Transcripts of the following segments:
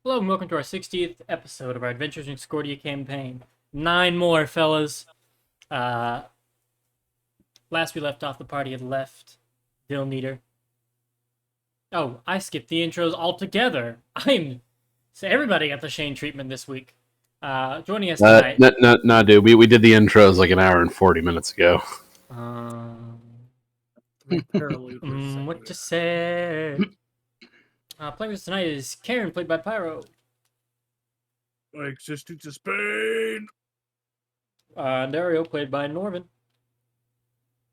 Hello and welcome to our 60th episode of our Adventures in Excordia campaign. 9 more, fellas. Last we left off, the party had left Vilneater. Oh, I skipped the intros altogether. So everybody got the Shane treatment this week. Joining us tonight. No, dude. We did the intros like an hour and 40 minutes ago. What you say? Playing with us tonight is Karen, played by Pyro. Existence of Spain. Dario, played by Norman.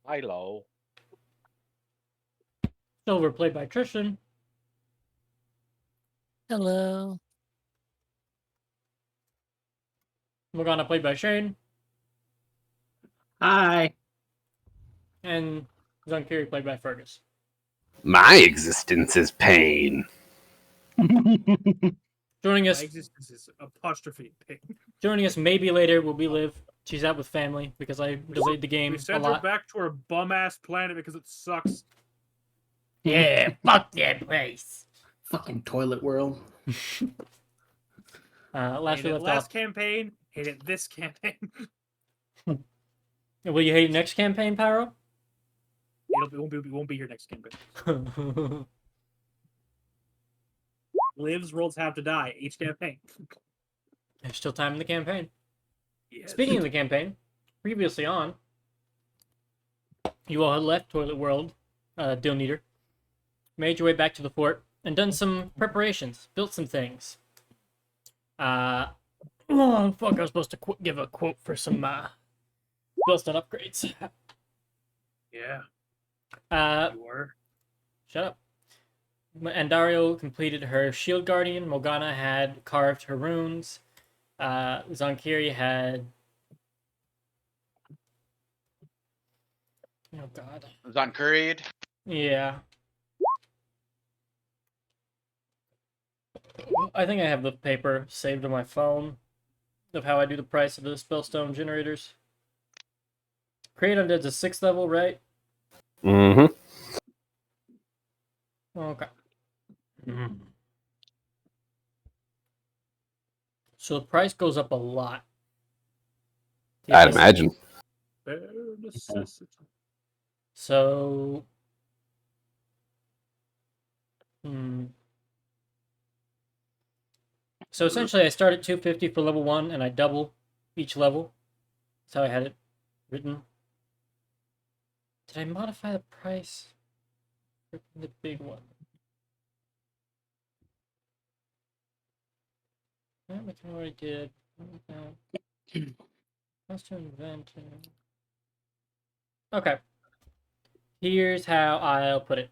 Hello. Silver, played by Tristan. Hello. Morgana, played by Shane. Hi. And Zonkiri, played by Fergus. My existence is pain. Joining us, My existence is apostrophe pain. joining us maybe later will be Liv. She's out with family because I delayed the game We a sent her lot. back to her bum ass planet because it sucks. Yeah, fuck that place. Fucking toilet world. Last we Hated left last off. campaign, hated this campaign. Will you hate next campaign, Pyro? It won't be your next campaign. Liv's worlds have to die each campaign. There's still time in the campaign. Yes. Speaking of the campaign, previously on, you all had left Toilet World, Dilneater, made your way back to the fort, and done some preparations, built some things. Oh, fuck, I was supposed to give a quote for some built and upgrades. Yeah, you were. Shut up. And Dario completed her Shield Guardian. Morgana had carved her runes. Zonkiri had... Oh, God. Zonkuried. Yeah. I think I have the paper saved on my phone of how I do the price of the spellstone generators. Create Undead's a 6th level, right? Mm-hmm. Okay. So the price goes up a lot. I'd imagine. Bare necessity. So... So essentially I start at 250 for level 1 and I double each level. That's how I had it written. Did I modify the price for the big one? That we already did. Custom inventor. Okay. Here's how I'll put it.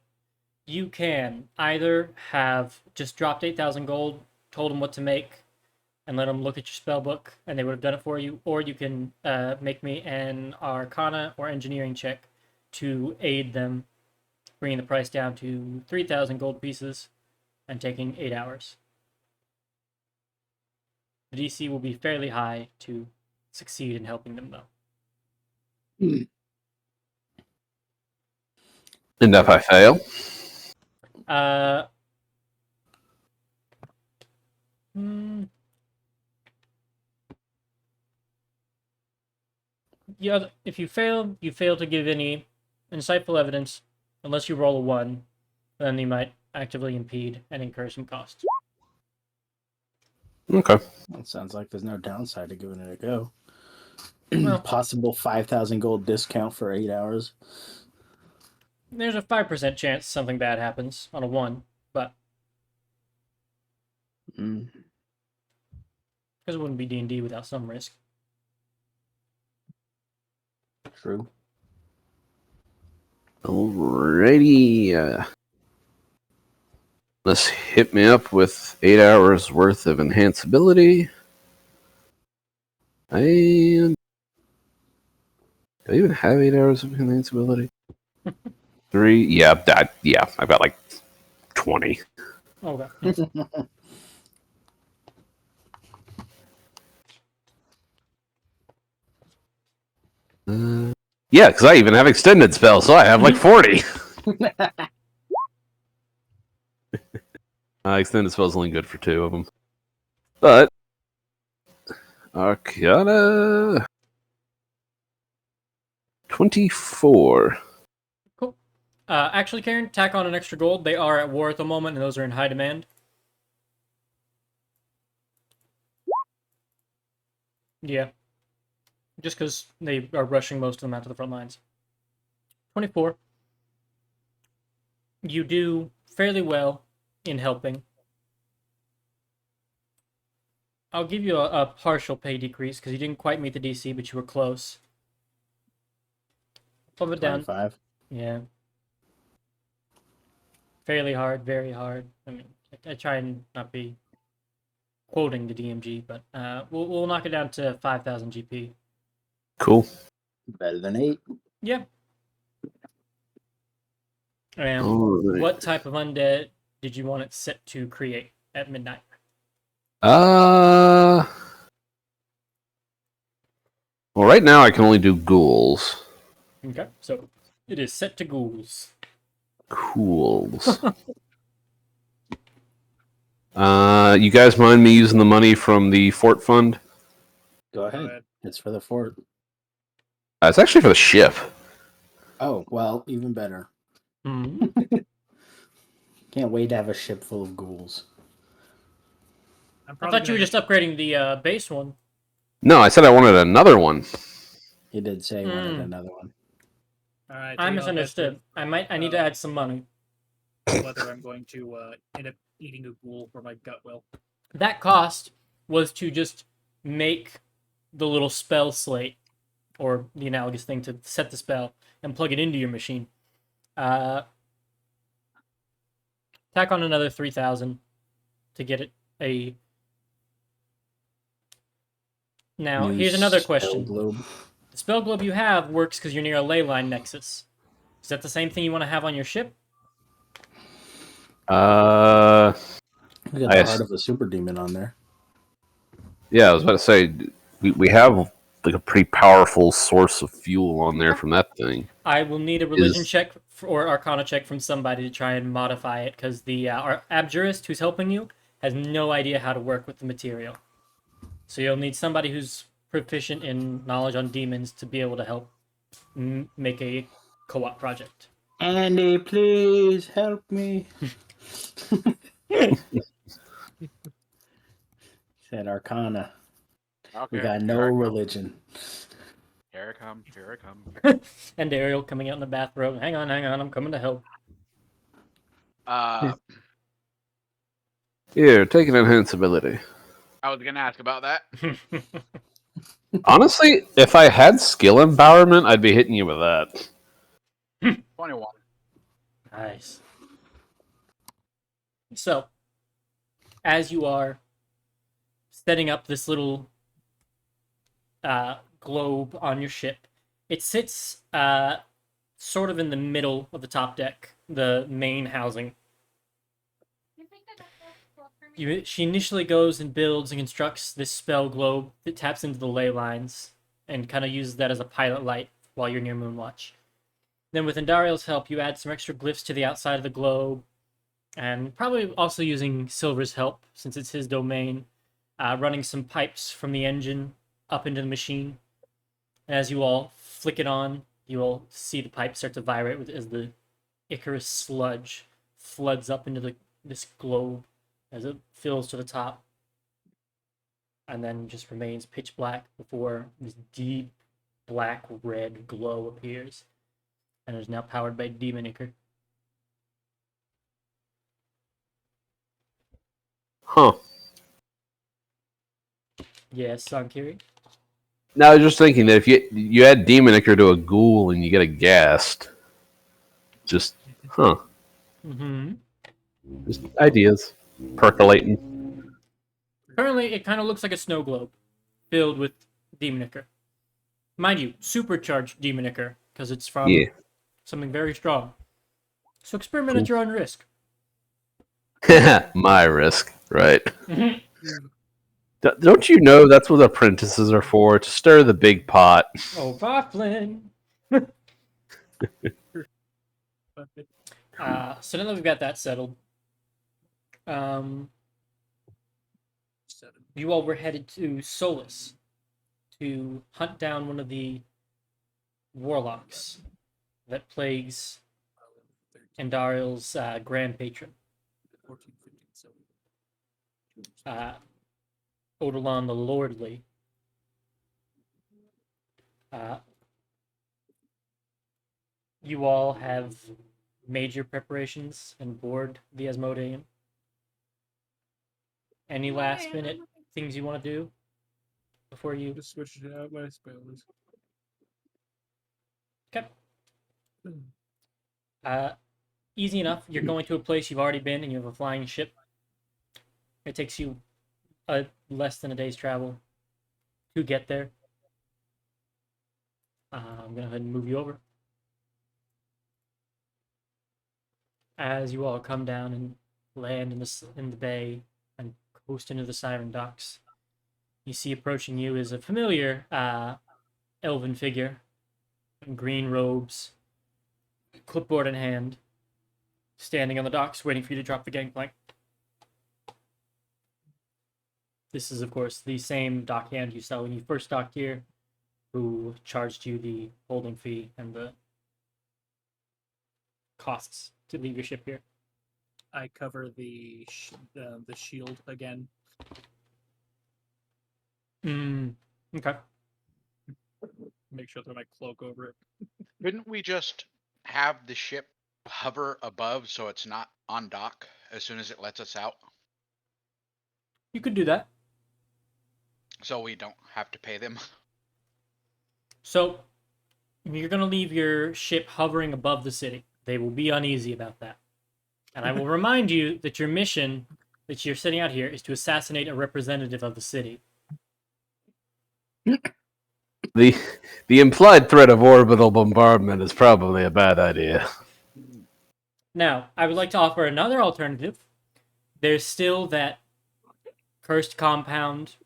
You can either have just dropped 8,000 gold, told them what to make, and let them look at your spell book, and they would have done it for you, or you can make me an Arcana or Engineering check to aid them, bringing the price down to 3,000 gold pieces and taking 8 hours. The DC will be fairly high to succeed in helping them, though. And if I fail? Yeah, if you fail to give any insightful evidence, unless you roll a 1, then you might actively impede and incur some costs. Okay. That sounds like there's no downside to giving it a go. Well, Possible 5,000 gold discount for 8 hours. there's a 5% chance something bad happens on a 1, but because it wouldn't be D&D without some risk. True. Alrighty. Let's hit me up with 8 hours worth of enhanceability. Do I even have 8 hours of enhanceability? 3? Yeah, I've got like 20. Okay. Yeah, because I even have extended spells, so I have like 40. Extended spell's only good for 2 of them. But Arcana 24. Cool. Actually, Karen, tack on an extra gold. They are at war at the moment, and those are in high demand. Yeah. Just because they are rushing most of them out to the front lines. 24. You do fairly well in helping. I'll give you a partial pay decrease because you didn't quite meet the DC, but you were close. Pump it down. 25. Yeah. Fairly hard, very hard. I mean, I try and not be quoting the DMG, but we'll knock it down to 5,000 GP. Cool. Better than 8. Yeah. And Alright. what type of undead did you want it set to create at midnight? Well, right now I can only do ghouls. Okay, so it is set to ghouls. Cools. You guys mind me using the money from the fort fund? Go ahead. It's for the fort. It's actually for the ship. Oh, well, even better. Hmm. Can't wait to have a ship full of ghouls. I thought you were just upgrading the base one. No, I said I wanted another one. He did say he wanted another one. All right, I misunderstood. I need to add some money. Whether I'm going to end up eating a ghoul for my gut will. That cost was to just make the little spell slate, or the analogous thing to set the spell and plug it into your machine. Tack on another 3,000 to get it a. Now, New here's another spell question. globe. The spell globe you have works because you're near a ley line nexus. Is that the same thing you want to have on your ship? We got the heart of a super demon on there. Yeah, I was about to say, we have like a pretty powerful source of fuel on there from that thing. I will need a religion check or arcana check from somebody to try and modify it, because the our abjurist who's helping you has no idea how to work with the material. So you'll need somebody who's proficient in knowledge on demons to be able to help make a co-op project. Andy, please help me. Said Arcana. Okay, We got no here I come. religion. Here I come. Here I come. And Ariel coming out in the bathrobe. Hang on, I'm coming to help. Here, take an enhance ability. I was gonna ask about that. Honestly, if I had skill empowerment, I'd be hitting you with that. 21. Nice. So, as you are setting up this little globe on your ship, it sits sort of in the middle of the top deck, the main housing. She initially goes and builds and constructs this spell globe that taps into the ley lines and kind of uses that as a pilot light while you're near Moonwatch. Then with Andariel's help, you add some extra glyphs to the outside of the globe, and probably also using Silver's help, since it's his domain, running some pipes from the engine up into the machine. And as you all flick it on, you will see the pipe start to vibrate as the Icarus sludge floods up into this globe as it fills to the top, and then just remains pitch black before this deep black red glow appears, and is now powered by Demon Icar. Huh. Yes, Sankiri? Now, I was just thinking that if you add Demon Icar to a ghoul and you get a ghast, just, Mm-hmm. just ideas percolating. Currently, it kind of looks like a snow globe filled with Demon Icar. Mind you, supercharged Demon Icar, because it's from something very strong. So experiment at your own risk. My risk, right? Don't you know that's what apprentices are for? To stir the big pot. Oh, Bofflin! So now that we've got that settled, So you all were headed to Solus to hunt down one of the warlocks that plagues Andariel's grand patron, 14, 15, 17. Odilon the Lordly. You all have made your preparations and board the Asmodean. Any last minute things you want to do before you? Just switch it out my spells. Okay. Easy enough. You're going to a place you've already been, and you have a flying ship. It takes you less than a day's travel to get there. I'm gonna go ahead and move you over. As you all come down and land in the bay and coast into the Siren Docks, you see approaching you is a familiar elven figure in green robes, clipboard in hand, standing on the docks waiting for you to drop the gangplank. This is, of course, the same dockhand you saw when you first docked here, who charged you the holding fee and the costs to leave your ship here. I cover the shield again. Okay. Make sure I throw my cloak over it. Couldn't we just have the ship hover above so it's not on dock as soon as it lets us out? You could do that. So we don't have to pay them? So, you're going to leave your ship hovering above the city. They will be uneasy about that. And I will remind you that your mission that you're setting out here is to assassinate a representative of the city. The implied threat of orbital bombardment is probably a bad idea. Now, I would like to offer another alternative. There's still that cursed compound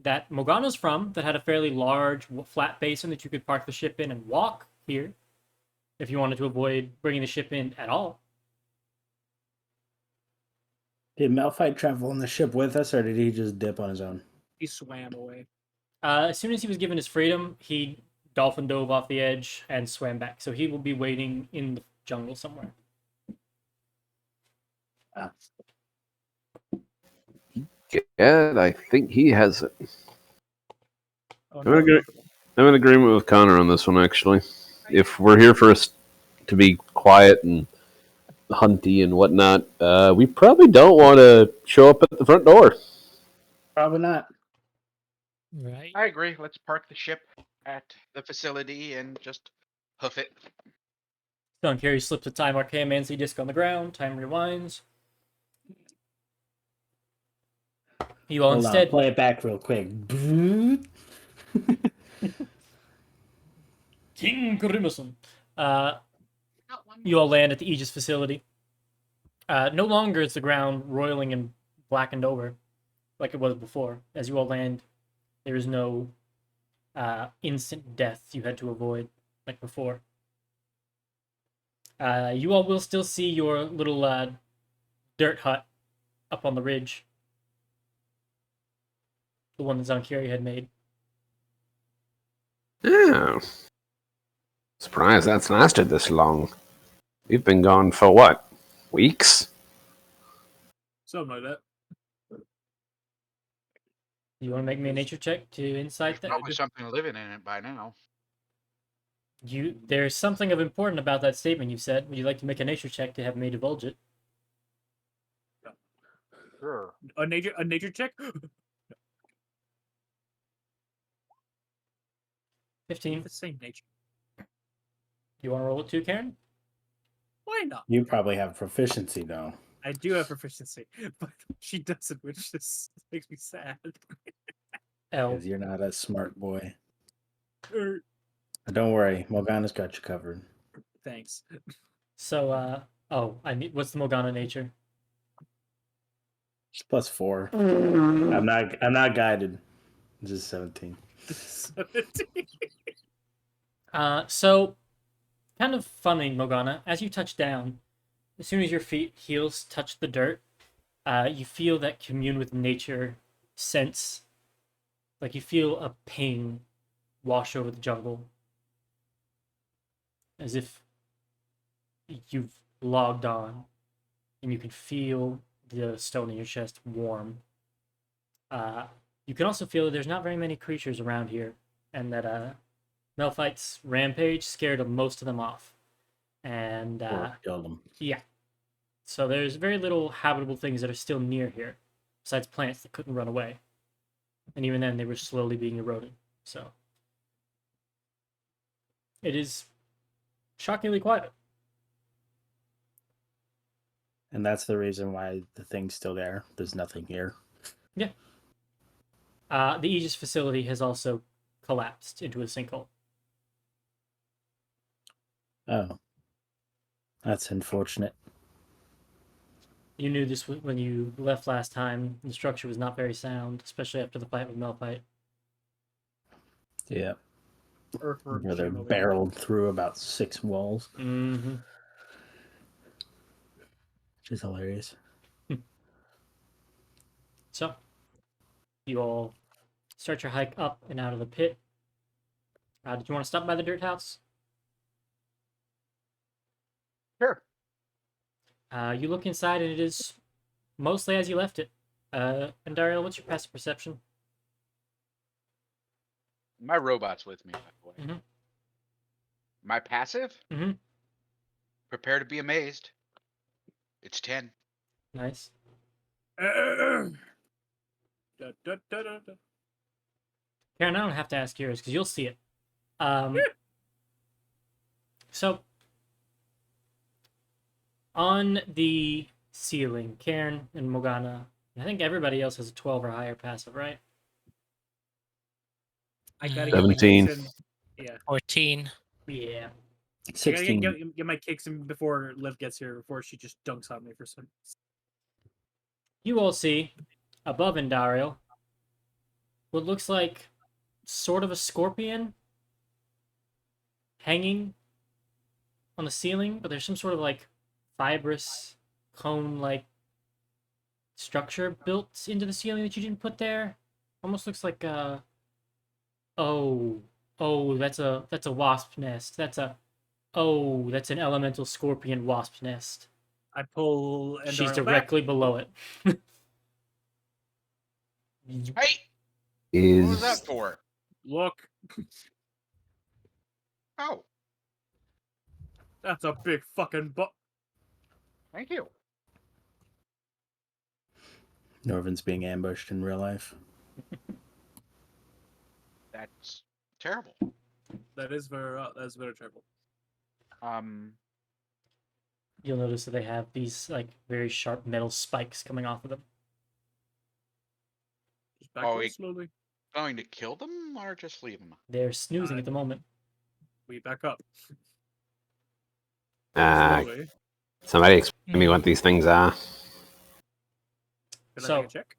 that Morgana's from that had a fairly large flat basin that you could park the ship in and walk here if you wanted to avoid bringing the ship in at all. Did Malphite travel on the ship with us, or did he just dip on his own? He swam away. As soon as he was given his freedom, he dolphin dove off the edge and swam back. So he will be waiting in the jungle somewhere. Yeah, I think he has it. Oh, I'm in agreement with Connor on this one, actually. If we're here for us to be quiet and hunty and whatnot, we probably don't want to show up at the front door. Probably not. Right. I agree. Let's park the ship at the facility and just hoof it. Stone Carry slips a time archaeomancy disc on the ground. Time rewinds. You all Hold instead on, play it back real quick. King Grimison. You all land at the Aegis facility. No longer is the ground roiling and blackened over like it was before. As you all land, there is no instant death you had to avoid like before. You all will still see your little dirt hut up on the ridge. The one that Zonkiri had made. Oh. Surprised that's lasted this long. We've been gone for what? Weeks? Something like that. You want to make me a nature check to insight There's that? probably something living in it by now. There's something of important about that statement you said. Would you like to make a nature check to have me divulge it? Sure. A nature check? 15. The same nature. You want to roll it too, Karen? Why not? You probably have proficiency, though. I do have proficiency, but she doesn't, which just makes me sad. L. Because you're not a smart boy. Er, Don't worry, Morgana's got you covered. Thanks. So, what's the Morgana nature? It's +4. I'm not guided. It's just 17. 17. So, kind of funny, Morgana. As you touch down, as soon as your heels touch the dirt, you feel that commune with nature sense, like you feel a ping wash over the jungle, as if you've logged on, and you can feel the stone in your chest warm. You can also feel that there's not very many creatures around here, and that Melphite's rampage scared most of them off. And Or killed him. yeah, so there's very little habitable things that are still near here, besides plants that couldn't run away. And even then, they were slowly being eroded. So it is shockingly quiet. And that's the reason why the thing's still there. There's nothing here. The Aegis facility has also collapsed into a sinkhole. Oh. That's unfortunate. You knew this when you left last time. The structure was not very sound, especially after the fight with Melphite. Yeah. Earthworm Where they're came over. barreled through about 6 walls. Mm-hmm. Which is hilarious. So, you all start your hike up and out of the pit. Did you want to stop by the dirt house? Sure. You look inside, and it is mostly as you left it. And Daryl, what's your passive perception? My robot's with me, by the way. Mhm. My passive? Mhm. Prepare to be amazed. It's 10. Nice. Da, da, da, da, da. Karen, I don't have to ask yours because you'll see it. So, on the ceiling, Karen and Morgana, I think everybody else has a 12 or higher passive, right? I gotta 17. get my kicks in. Yeah. 14. Yeah. I gotta 16. get my kicks in before Liv gets here, before she just dunks on me for some. You all see, above Indariel, what looks like sort of a scorpion hanging on the ceiling, but there's some sort of like fibrous cone-like structure built into the ceiling that you didn't put there. Almost looks like a that's a wasp nest. That's an elemental scorpion wasp nest. I pull and She's directly below it. Hey! What was Is that for? Look, Oh, that's a big fucking thank you. Norvin's being ambushed in real life. That's terrible. That is very terrible. You'll notice that they have these like very sharp metal spikes coming off of them. Just back Oh, up wait. slowly. Going to kill them or just leave them? They're snoozing at the moment. We back up. uh, Slowly. somebody explain to me what these things are? Can I So- take a check?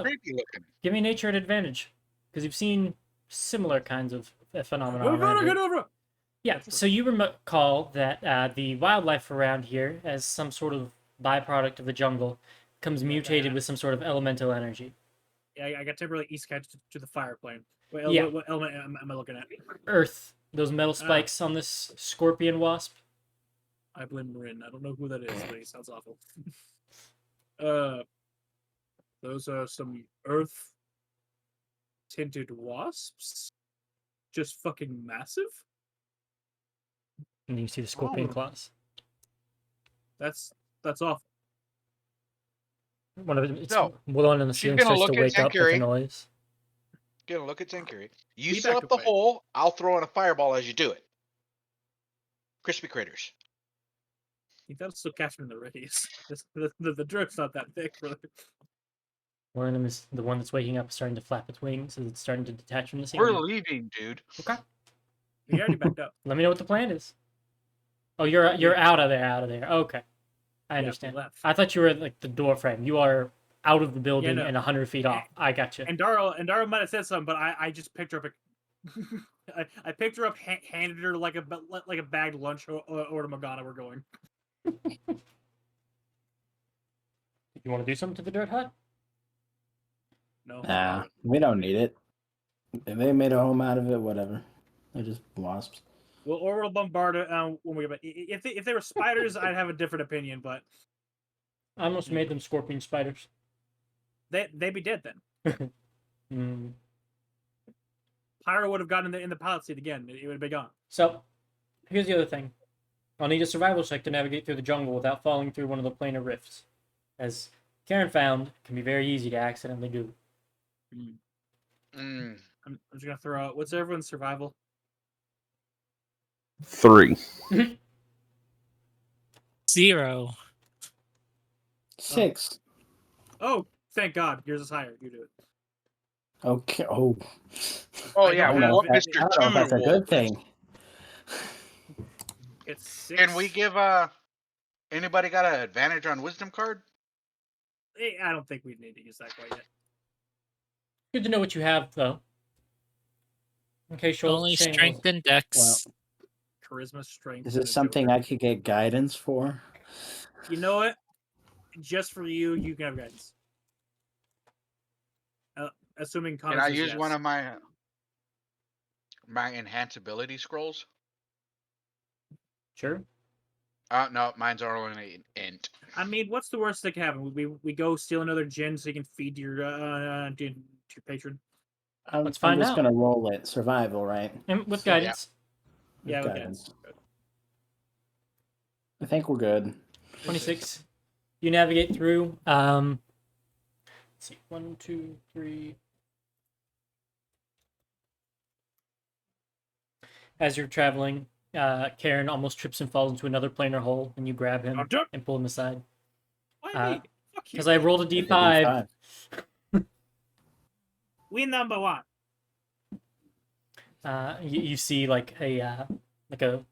Creepy looking. Give me nature at advantage, because you've seen similar kinds of phenomena. We're around gonna here. get over. Yeah, so you recall that the wildlife around here, as some sort of byproduct of the jungle, comes mutated with some sort of elemental energy. Yeah, I got temporarily east catch to the fire plane. Yeah. What element am I looking at? Earth, those metal spikes on this scorpion wasp. I blame Marin. I don't know who that is, but he sounds awful. Those are some earth tinted wasps. Just fucking massive. And you see the scorpion Oh. claws. That's awful. One of them, it's So, one on the she's ceiling gonna starts to look at wake up with a Zenkiri. noise. Gonna look at Zenkiri. You Be seal back up the away. hole, I'll throw in a fireball as you do it. Crispy critters. He does still catch him in the radius. The drip's not that thick, brother. One of them is the one that's waking up, starting to flap its wings as it's starting to detach from the We're ceiling. leaving, dude. Okay. He already backed up. Let me know what the plan is. Oh, you're out of there. Okay, I Yeah, we understand. left. I thought you were at, like the door frame. You are out of the building no. and 100 feet off. I got you. And Darla might have said something, but I just picked her up. I picked her up, handed her like a bagged lunch, or to Morgana. We're going. You want to do something to the dirt hut? No. Nah, we don't need it. If they made a home out of it, whatever. They're just wasps. We'll orbital bombard it when we get back. If they were spiders, I'd have a different opinion, but I almost made them scorpion spiders. they'd be dead then. Mm. Pyro would have gotten in the pilot seat again. It would have been gone. So, here's the other thing. I'll need a survival check to navigate through the jungle without falling through one of the planar rifts. As Karen found, it can be very easy to accidentally do. I'm just gonna throw out. What's everyone's survival? 3. 0. 6. Oh, thank God, yours is higher. You do it. Okay. Oh. Oh I yeah, don't we have want it. I Mr. don't know if that's a Two. good thing. It's 6. Can we give anybody got an advantage on wisdom card? I don't think we need to use that quite yet. Good to know what you have, though. Okay, Only strength and dex. Charisma, strength. Is and it a something Joker. I could get guidance for? You know what? Just for you, you can have guidance. Assuming Can I Connor says use yes. one of my enhance ability scrolls? Sure. No, mine's only an int. I mean, what's the worst that can happen? We go steal another gin so you can feed your to your patron. I'm Let's find just out. gonna roll it. Survival, right? And with guidance. With Yeah, with guidance. I think we're good. 26. You navigate through. Let's see. 1, 2, 3. As you're traveling, Karen almost trips and falls into another planar hole, and you grab him and pull him aside. Why me? Fuck you. Because I rolled a d5. We number 1. You see like a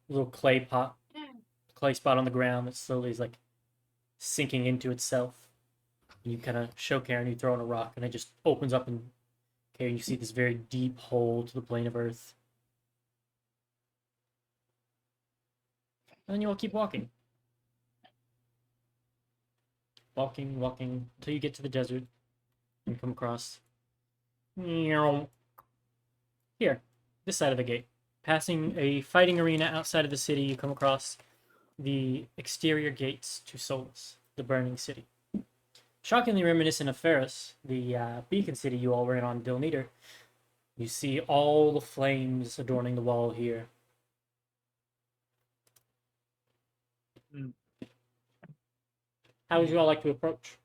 little clay spot on the ground that slowly is like sinking into itself. You kind of show Karen, you throw in a rock, and it just opens up, and Karen, you see this very deep hole to the plane of Earth. And then you all keep walking. Walking, until you get to the desert and come across. Here, this side of the gate. Passing a fighting arena outside of the city, you come across the exterior gates to Solus, the burning city. Shockingly reminiscent of Ferris, the beacon city you all were in on Dilneater. You see all the flames adorning the wall here. How would you all like to approach?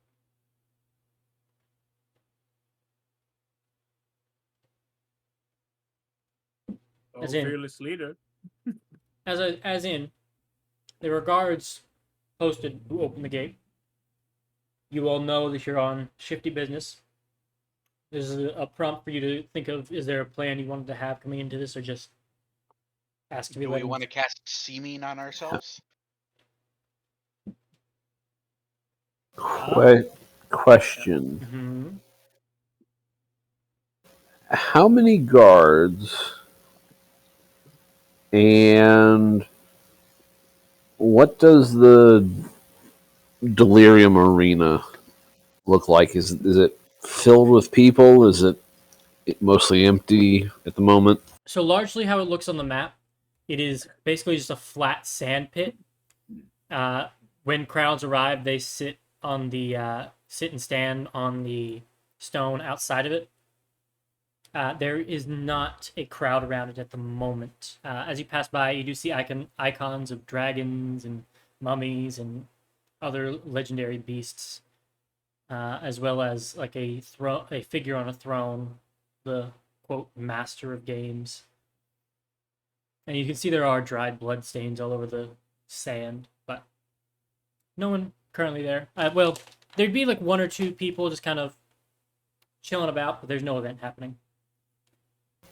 As in- fearless leader. As in, there are guards posted who open the gate. You all know that you're on shifty business. There's a prompt for you to think of. Is there a plan you wanted to have coming into this, or just ask to be Do let we in? want to cast seeming on ourselves? Question. Mm-hmm. How many guards and what does the Delirium Arena look like? Is it filled with people? Is it mostly empty at the moment? So largely how it looks on the map, it is basically just a flat sand pit. When crowds arrive, they sit and stand on the stone outside of it. There is not a crowd around it at the moment. As you pass by, you do see icons of dragons and mummies and other legendary beasts, as well as like a figure on a throne, the quote master of games. And you can see there are dried blood stains all over the sand, but no one currently there. Well, there'd be like 1 or 2 people just kind of chilling about, but there's no event happening.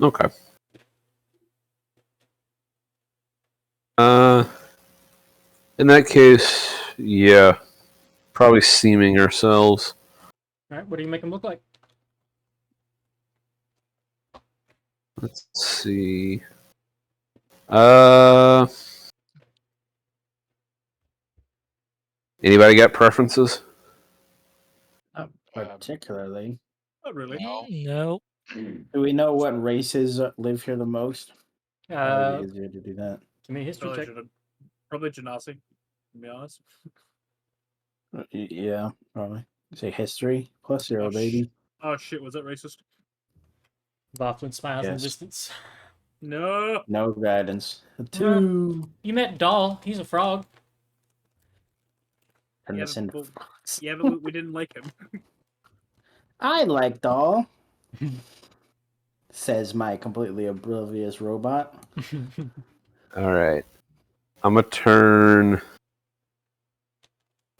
Okay. In that case, yeah, probably seeming ourselves. All right, what do you make them look like? Let's see. Anybody got preferences? Not particularly. Not really. No. No. Do we know what races live here the most? Probably be easier to do that. Give me a history check. Probably Genasi, to be honest. Yeah, probably. Say history plus 0, baby. Oh shit, was that racist? Bofflin smiles in the Yes. distance. No. No guidance. A 2. You met Doll. He's a frog. Turn Yeah, this into but- frogs. Yeah, but we didn't like him. I like doll. Says my completely oblivious robot. All right. I'm going to turn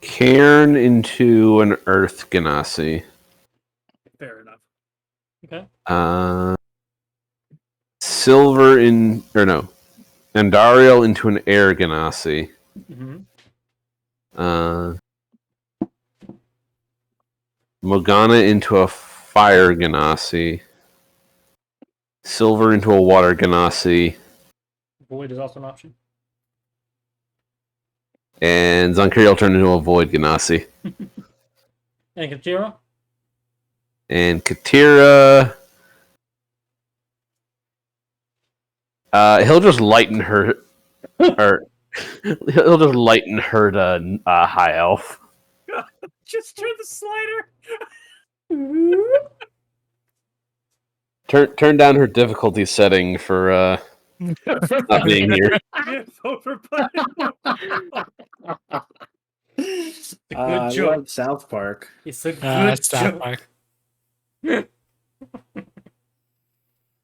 Cairn into an Earth Ganassi. Fair enough. Okay. Silver in... Or no. Andariel into an Air Ganassi. Mm-hmm. Morgana into a Fire Ganassi. Silver into a Water Ganassi. Void is also an option. And Zankiri will turn into a Void Ganassi. And Katira? And Katira... he'll just lighten her... or he'll just lighten her to High Elf. Just turn the slider. Turn down her difficulty setting for not being here. Yeah, vote for Biden. Good I joke. love South Park. It's a good South joke. Park. If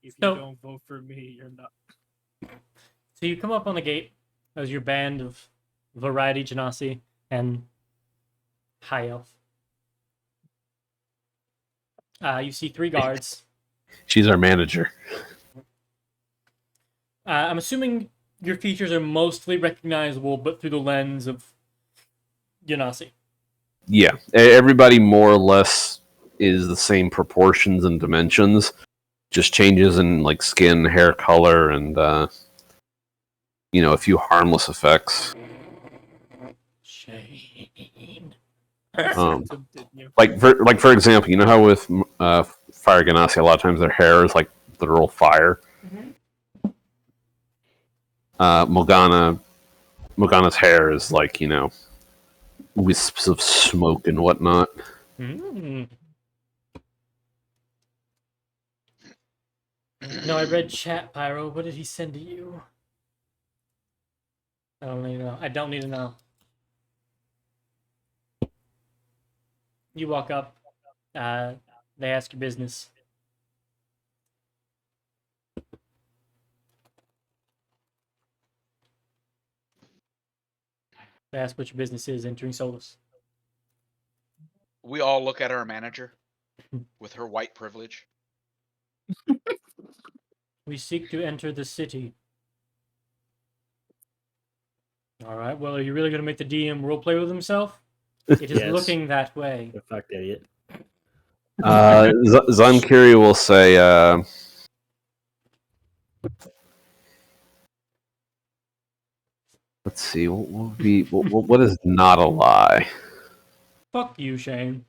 you So- don't vote for me, you're not. So you come up on the gate as your band of variety Genasi and High Elf. You see 3 guards. She's our manager. I'm assuming your features are mostly recognizable, but through the lens of Genasi. Yeah, everybody more or less is the same proportions and dimensions, just changes in like skin, hair color, and a few harmless effects. Shane. Didn't you? Like for example, you know how with Fire Ganassi, a lot of times their hair is like literal fire. Morgana's hair is like wisps of smoke and whatnot. Mm. No, I read chat, Pyro. What did he send to you? I don't need to know. I don't need to know. You walk up. They ask your business. They ask what your business is entering Solus. We all look at our manager with her white privilege. We seek to enter the city. All right. Well, are you really going to make the DM roleplay with himself? It is Yes. looking that way. You fucked idiot. Zankiri will say, let's see, what is not a lie? Fuck you, Shane.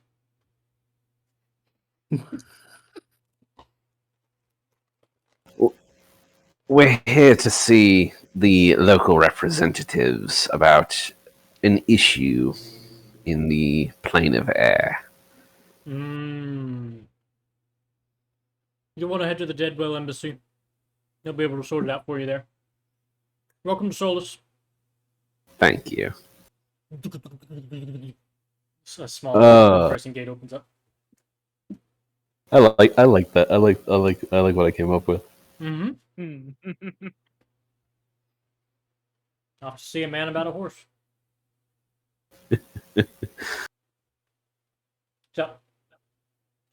We're here to see the local representatives about an issue in the plane of air. You want to head to the Deadwell Embassy? They'll be able to sort it out for you there. Welcome to Solus. Thank you. A small person gate opens up. I like that. I like what I came up with. Off to see a man about a horse. So,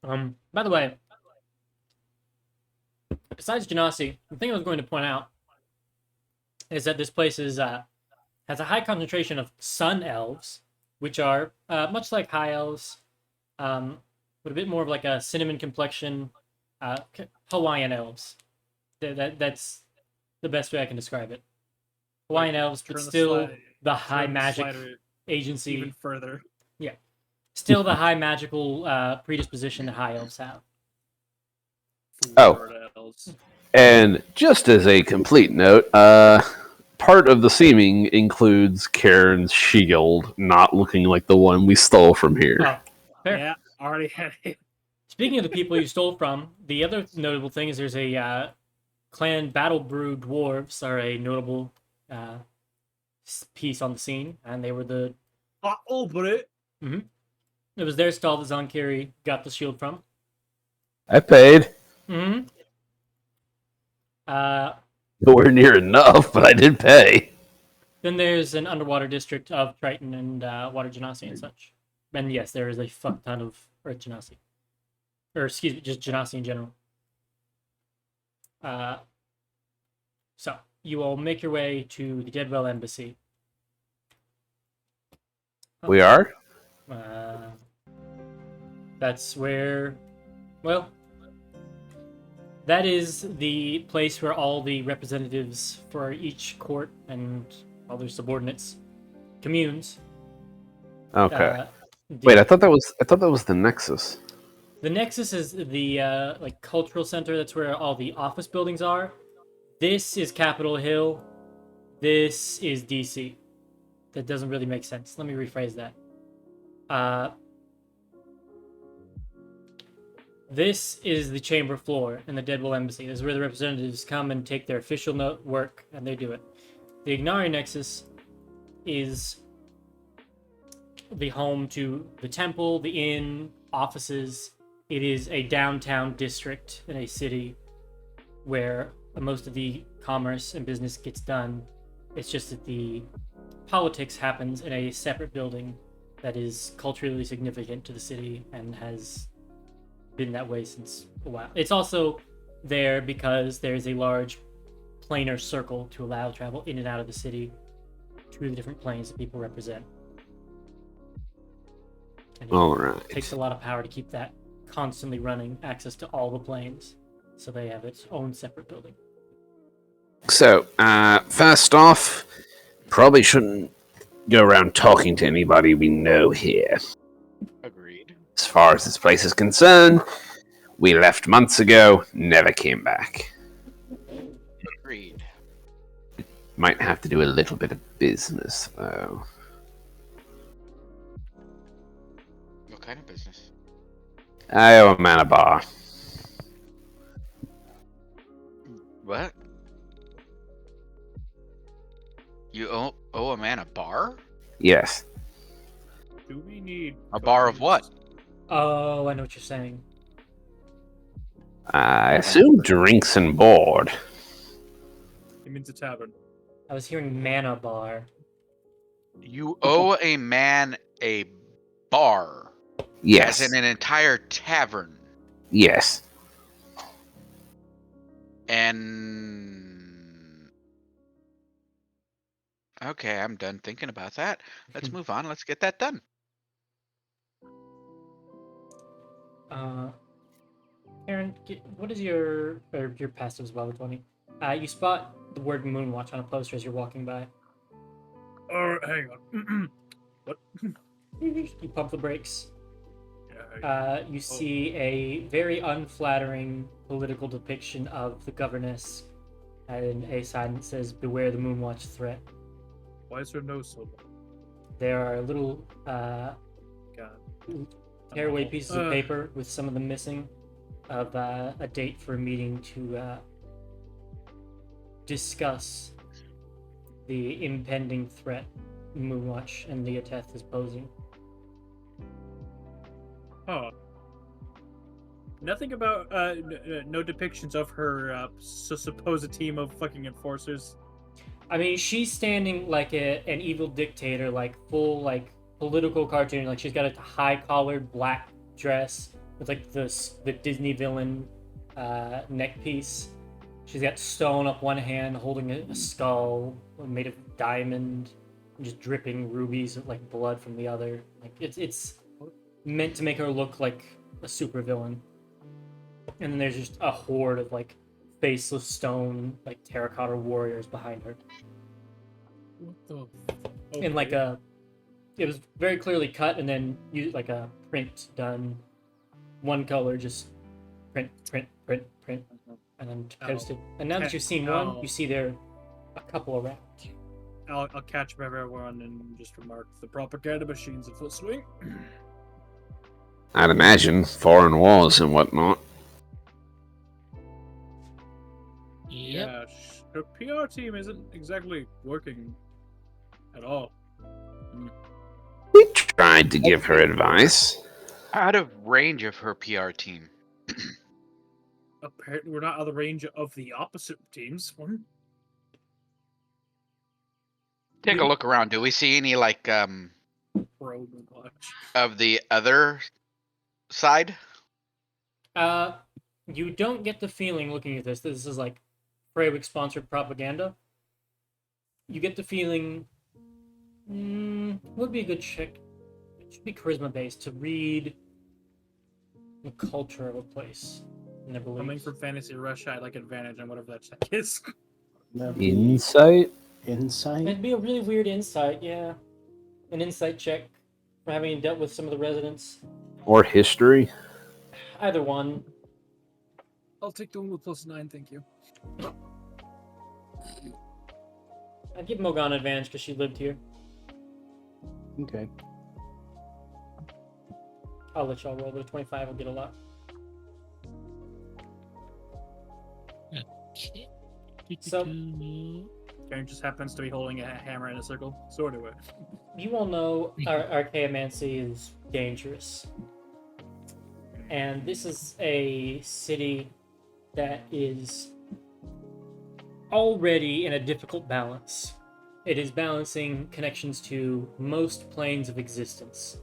by the way, besides Genasi, the thing I was going to point out is that this place has a high concentration of sun elves, which are much like high elves, with a bit more of like a cinnamon complexion, Hawaiian elves. That's the best way I can describe it. Hawaiian elves, but still the high magic agency. Even further. Still the high magical predisposition that high elves have. Oh. Weirdos. And just as a complete note, part of the seaming includes Karen's shield not looking like the one we stole from here. Oh, fair. Yeah, already had it. Speaking of the people you stole from, the other notable thing is there's a clan battle brew dwarves are a notable piece on the scene, and they were the. I'll open it. It was their stall that Zonkiri got the shield from. I paid. Mm-hmm. Nowhere near enough, but I did pay. Then there's an underwater district of Triton and Water Genasi and such. And yes, there is a fuck ton of Earth Genasi. Or excuse me, just Genasi in general. So, you will make your way to the Deadwell Embassy. We are? That's where, well, that is the place where all the representatives for each court and all their subordinates communes. Okay. Wait, I thought that was the Nexus. The Nexus is the like cultural center. That's where all the office buildings are. This is Capitol Hill. This is DC. That doesn't really make sense. Let me rephrase that. This is the chamber floor in the Deadwell Embassy. This is where the representatives come and take their official work, and they do it. The Ignari Nexus is the home to the temple, the inn, offices. It is a downtown district in a city where most of the commerce and business gets done. It's just that the politics happens in a separate building that is culturally significant to the city and has been that way since a while. It's also there because there's a large planar circle to allow travel in and out of the city to the different planes that people represent. And it takes a lot of power to keep that constantly running, access to all the planes, so they have its own separate building. So, first off, probably shouldn't go around talking to anybody we know here. Agreed. As far as this place is concerned, we left months ago, never came back. Agreed. Might have to do a little bit of business, though. What kind of business? I owe a man a bar. What? You owe a man a bar? Yes. Do we need A bar of what? Oh, I know what you're saying. I assume drinks and board. It means a tavern. I was hearing mana bar. You owe a man a bar. Yes. As in an entire tavern. Yes. And okay, I'm done thinking about that. Let's move on. Let's get that done. Aaron, what is your passive as well with 20? You spot the word Moonwatch on a poster as you're walking by. Hang on. What? You pump the brakes. Yeah, You see a very unflattering political depiction of the governess and a sign that says, "Beware the Moonwatch threat." Why is her nose so long? There are little God. tearaway pieces of paper with some of them missing of a date for a meeting to discuss the impending threat Moonwatch and Leoteth is posing. Huh. Nothing about no depictions of her supposed team of fucking enforcers. I mean, she's standing like an evil dictator, like full like political cartoon. Like she's got a high-collared black dress with like the Disney villain neck piece. She's got stone up one hand, holding a skull made of diamond, and just dripping rubies of like blood from the other. Like it's meant to make her look like a super villain. And then there's just a horde of like faceless stone, like terracotta warriors behind her. What the? And like it was very clearly cut and then used like a print done, one color, just print, and then Oh. posted. And now that you've seen one, you see there a couple around. I'll catch everyone and just remark the propaganda machine's in full swing. I'd imagine foreign wars and whatnot. Yep. Yeah, her PR team isn't exactly working at all. We tried to give her advice. Out of range of her PR team. Apparently, we're not out of the range of the opposite teams. Take a look around. Do we see any like Pro watch. of the other side? You don't get the feeling looking at this. This is like Freywick sponsored propaganda. You get the feeling would be a good check. It should be charisma based to read the culture of a place and their beliefs. Coming from Fantasy Russia, I like advantage on whatever that check is. Insight? Insight? It'd be a really weird insight, yeah. An insight check for having dealt with some of the residents. Or history? Either one. I'll take the one with +9, thank you. I'd give Morgana advantage because she lived here. Okay. I'll let y'all roll, but a 25 will get a lot. Okay. So- Karen just happens to be holding a hammer in a circle. Sort of way. You all know archaeomancy is dangerous. And this is a city that is already in a difficult balance. It is balancing connections to most planes of existence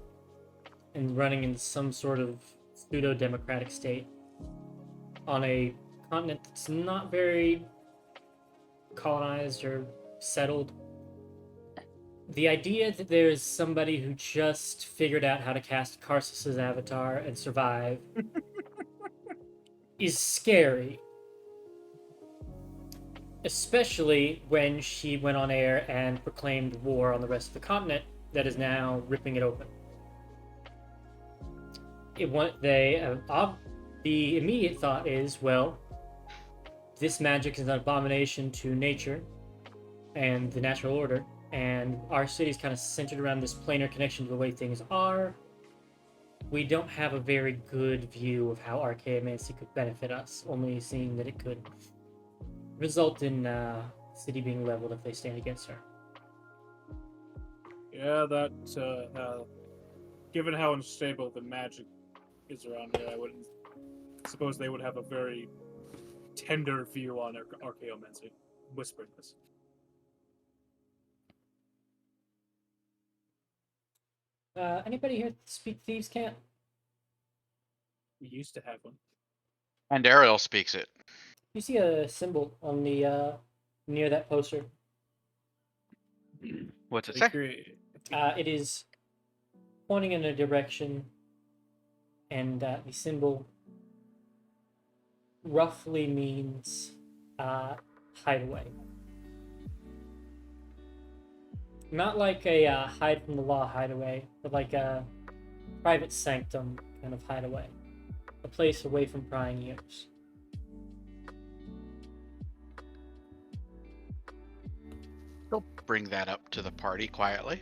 and running in some sort of pseudo-democratic state on a continent that's not very colonized or settled. The idea that there's somebody who just figured out how to cast Karsus's avatar and survive is scary. Especially when she went on air and proclaimed war on the rest of the continent that is now ripping it open. The immediate thought is, well, this magic is an abomination to nature and the natural order, and our city's kind of centered around this planar connection to the way things are. We don't have a very good view of how archaeomancy could benefit us, only seeing that it could result in the city being leveled if they stand against her. Yeah, that, given how unstable the magic is around here, I wouldn't suppose they would have a very tender view on archaeomancy. Whispering this. Anybody here speak Thieves' Cant? We used to have one. And Ariel speaks it. You see a symbol on the near that poster. What's it say? It is pointing in a direction, and the symbol roughly means hideaway. Not like a hide from the law hideaway, but like a private sanctum kind of hideaway. A place away from prying ears. They'll bring that up to the party quietly.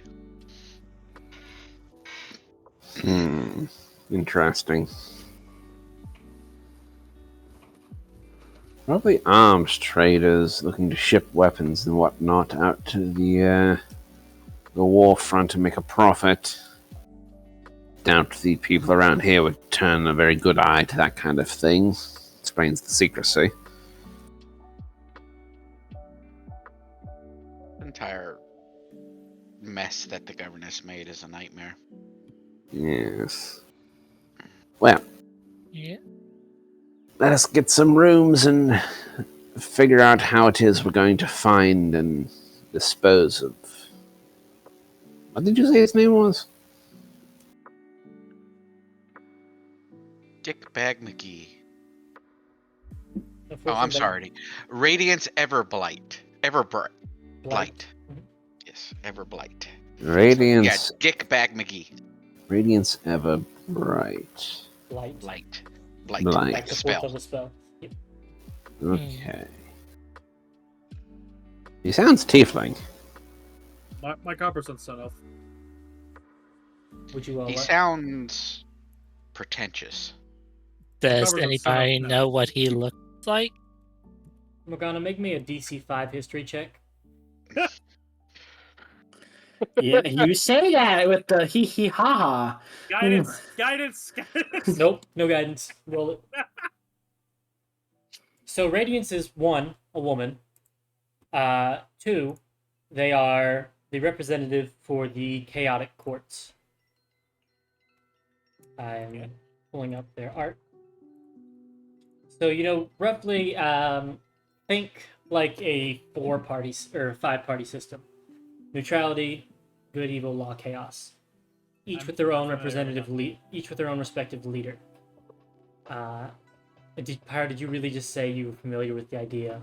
Interesting. Probably arms traders looking to ship weapons and whatnot out to the war front to make a profit. Doubt the people around here would turn a very good eye to that kind of thing. Explains the secrecy. Entire mess that the governess made is a nightmare. Yes. Well, Yeah. let us get some rooms and figure out how it is we're going to find and dispose of. What did you say his name was? Dick Bag McGee. Oh, Unfortunately, I'm sorry. Radiance Everblight. Everbright. Blight. Yes, Everblight. Radiance. Yeah, Dick Bag McGee. Radiance ever bright. Blight. Light. Like Blight. Like the fourth spell. level spell. Yep. Okay. He sounds tiefling. My copperson's son elf. Would you He what? sounds pretentious. Does Covers himself anybody now. know what he looks like? Morgana, make me a DC 5 history check. Yeah, you say that with the hee hee ha ha. Guidance. Nope, no guidance. Roll it. So Radiance is 1, a woman. 2, they are the representative for the chaotic courts. I'm pulling up their art. So, roughly, think like a 4-party or 5-party system. Neutrality, good, evil, law, chaos. Each I'm with their own familiar with representative each with their own respective leader. Did you really just say you were familiar with the idea?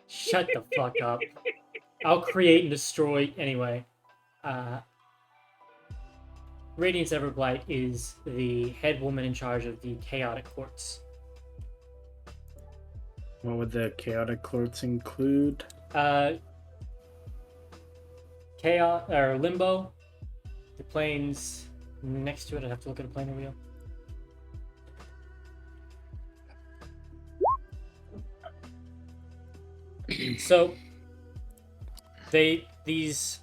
Shut the fuck up. I'll create and destroy anyway. Radiance Everblight is the head woman in charge of the chaotic courts. What would the chaotic courts include? Chaos or Limbo. The planes next to it. I'd have to look at a planar wheel. So it is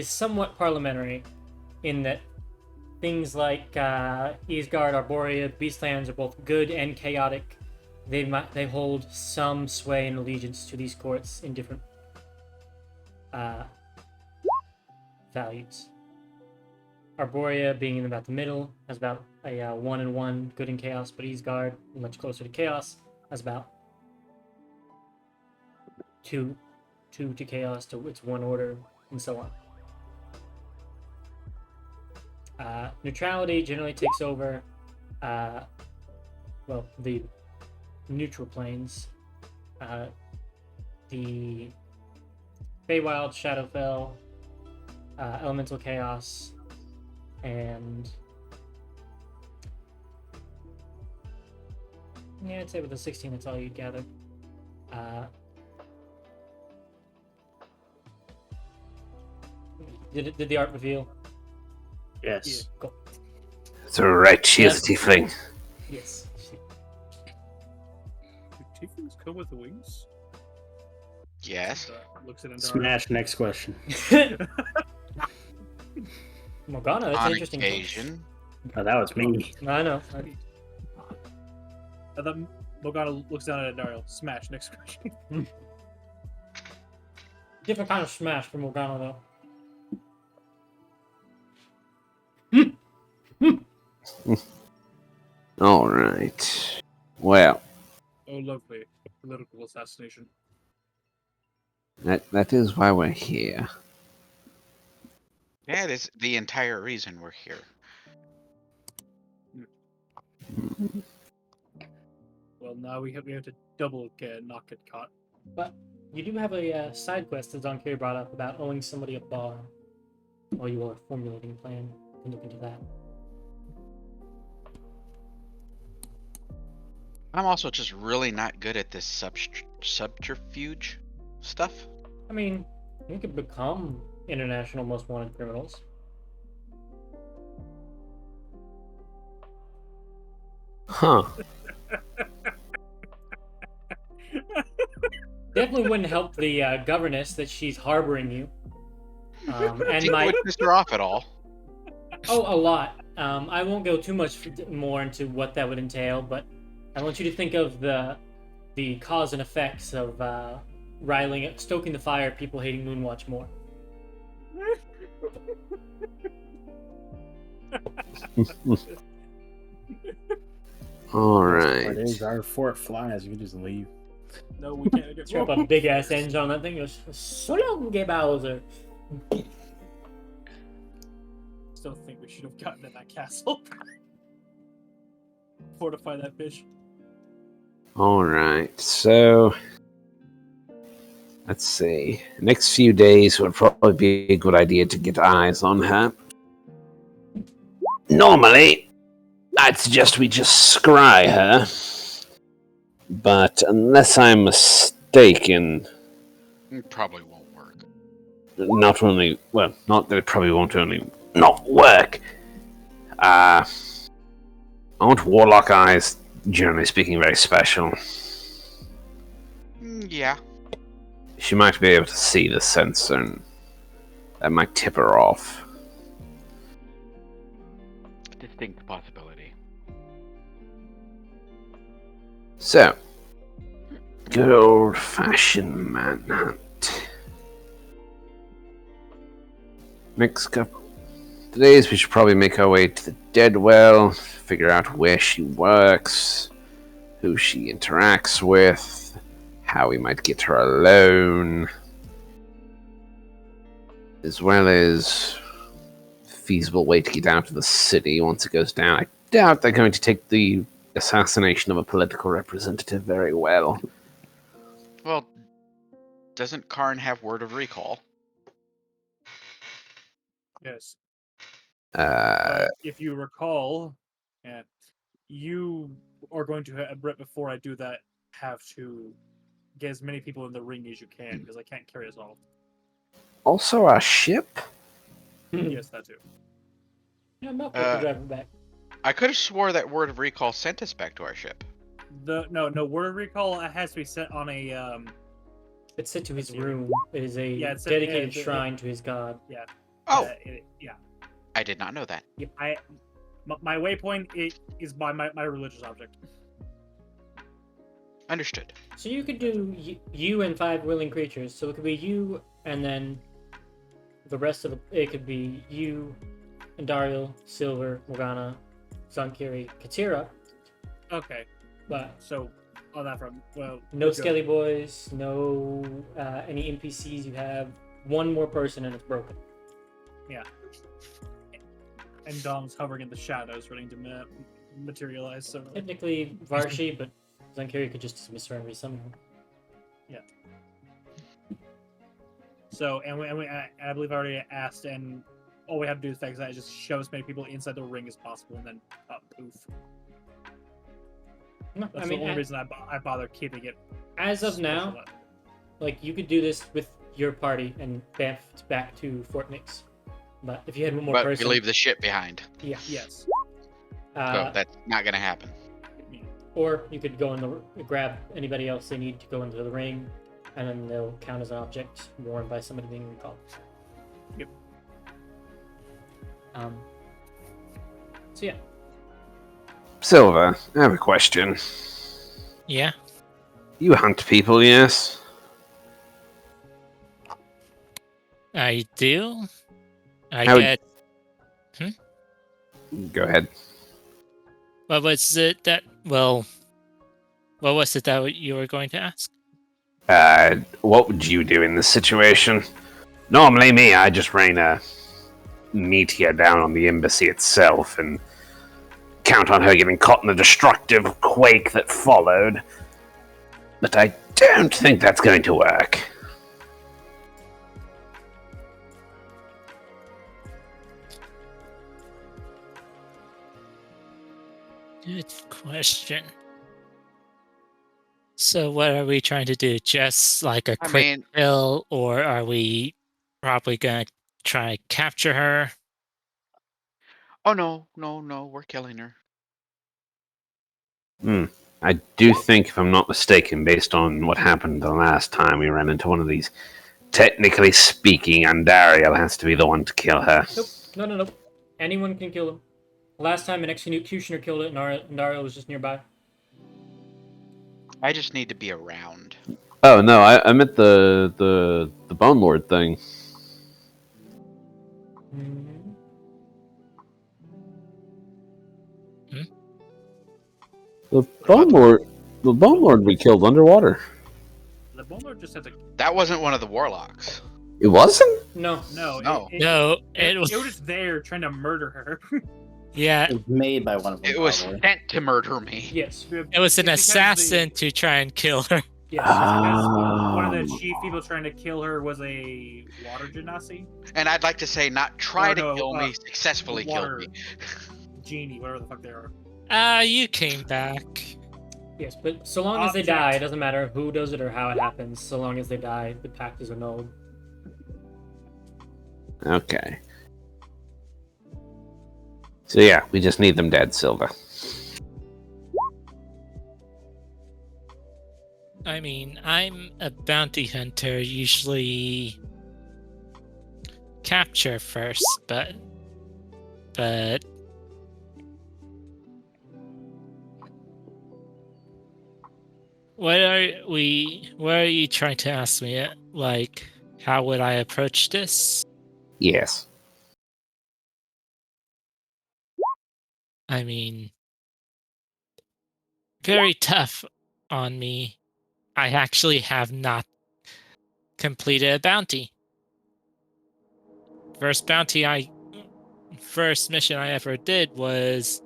somewhat parliamentary in that things like Isgard, Arborea, Beastlands are both good and chaotic. They hold some sway and allegiance to these courts in different values. Arborea, being in about the middle, has about a 1-1 good in chaos, but Isgard, much closer to chaos, has about 2 to chaos to its 1 order, and so on. Neutrality generally takes over the neutral planes. The Feywild, Shadowfell, Elemental Chaos, and yeah, I'd say with the 16 that's all you'd gather. Did the art reveal? Yes. Cool. That's right, she is a tiefling. Yes. Do tieflings come with wings? Yes. Looks at Andara. Smash. Next question. Morgana, that's an On interesting occasion. Oh, that was me. I know. And then Morgana looks down at Andara. Smash. Next question. Different kind of smash from Morgana, though. All right. Well, Oh, lovely. Political assassination. that is why we're here. Yeah, that's the entire reason we're here. Well, now we have to double not get caught. But you do have a side quest that Don Kerry brought up about owing somebody a bar while you are formulating a plan. You can look into that. I'm also just really not good at this subterfuge stuff. I mean, you could become international most wanted criminals. Huh. Definitely wouldn't help the governess that she's harboring you. Do And you might... would piss her off at all? Oh, a lot. I won't go too much more into what that would entail, but I want you to think of the cause and effects of stoking the fire, people hating Moonwatch more. All It is right. our fort flies. You can just leave. No, we can't get Strap a big ass engine on that thing. Goes, so long, Gay Bowser. Still think we should have gotten in that castle. Fortify that bitch. All right. So, let's see. Next few days would probably be a good idea to get eyes on her. Normally, I'd suggest we just scry her. But unless I'm mistaken, It probably won't work. not that it probably won't only not work. Aren't warlock eyes, generally speaking, very special? Yeah. She might be able to see the sensor, and that might tip her off. Distinct possibility. So, good old-fashioned manhunt. Next couple days, we should probably make our way to the dead well, figure out where she works, who she interacts with, how we might get her alone, as well as feasible way to get out of the city once it goes down. I doubt they're going to take the assassination of a political representative very well. Well, doesn't Karn have word of recall? Yes. Uh, If you recall, you are going to right before I do that have to get as many people in the ring as you can because I can't carry us all. also, our ship? Yes, that too. Yeah, I'm not to drive him back. I could have swore that word of recall sent us back to our ship. No word of recall has to be set on a It's set to his room. It is a Yeah, it's set- dedicated yeah, shrine to his god. Oh, yeah. I did not know that. My waypoint is by my religious object. Understood. So you could do you and 5 willing creatures. So it could be you and then the rest of it could be you and Dario, Silver, Morgana, Zankiri, Katira. Okay, But so on that front, well, no we're good. Skelly Boys, no any NPCs you have. One more person and it's broken. And Dom's hovering in the shadows, ready to materialize. So Technically Varshi, but Zankiri could just dismiss her and resummon her. So, I believe I already asked, and all we have to do is that just shove as many people inside the ring as possible, and then poof. No, That's I mean, the only reason I bother keeping it. as of now, like you could do this with your party and bamf back to Fort Nyx. But if you had one more But person, we leave the ship behind. yeah. Yes. So that's not gonna happen. Or you could go in the grab anybody else they need to go into the ring, and then they'll count as an object worn by somebody being recalled. Yep. So yeah, Silver, I have a question. Yeah. You hunt people, yes? I do. I How- get. Go ahead. What was it that? Well, what was it that you were going to ask? What would you do in this situation? Normally me, I just rain a meteor down on the embassy itself and count on her getting caught in the destructive quake that followed. But I don't think that's going to work. Good question. So, what are we trying to do? Just like a I quick mean, kill, or are we probably gonna try to capture her? oh no, we're killing her. I do think, if I'm not mistaken, based on what happened the last time we ran into one of these, technically speaking, Andariel has to be the one to kill her. nope, no. Anyone can kill him. Last time an executioner killed it, and Dario was just nearby. I just need to be around. Oh no, I meant the Bone Lord thing. The Bone Lord we killed underwater. The Bone Lord just had to. That wasn't one of the warlocks. It wasn't? No. No. No. No, it was. It was just there trying to murder her. Yeah, It was made by one of them. It was probably. sent to murder me. Yes. it was an It's because assassin to try and kill her. Yes. Because one of the chief people trying to kill her was a water genasi, And I'd like to say, not try Or to no, kill me, successfully kill water me. genie, whatever the fuck they are. You came back. Yes, but so long as they Object. die, it doesn't matter who does it or how it happens. So long as they die, the pact is annulled. Okay. So yeah, we just need them dead, Silva. I mean, I'm a bounty hunter, usually capture first, but what are you trying to ask me? Like, how would I approach this? Yes. I mean, very tough on me. I actually have not completed a bounty. First mission I ever did was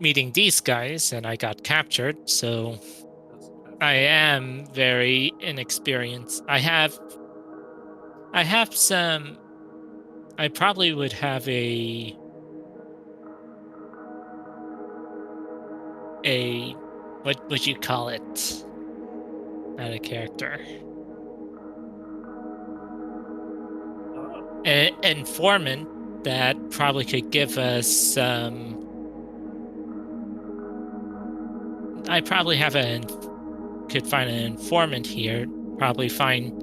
meeting these guys, and I got captured, so I am very inexperienced. I probably would have a what would you call it? Not a character. An informant that probably could give us some. I probably could find an informant here. Probably find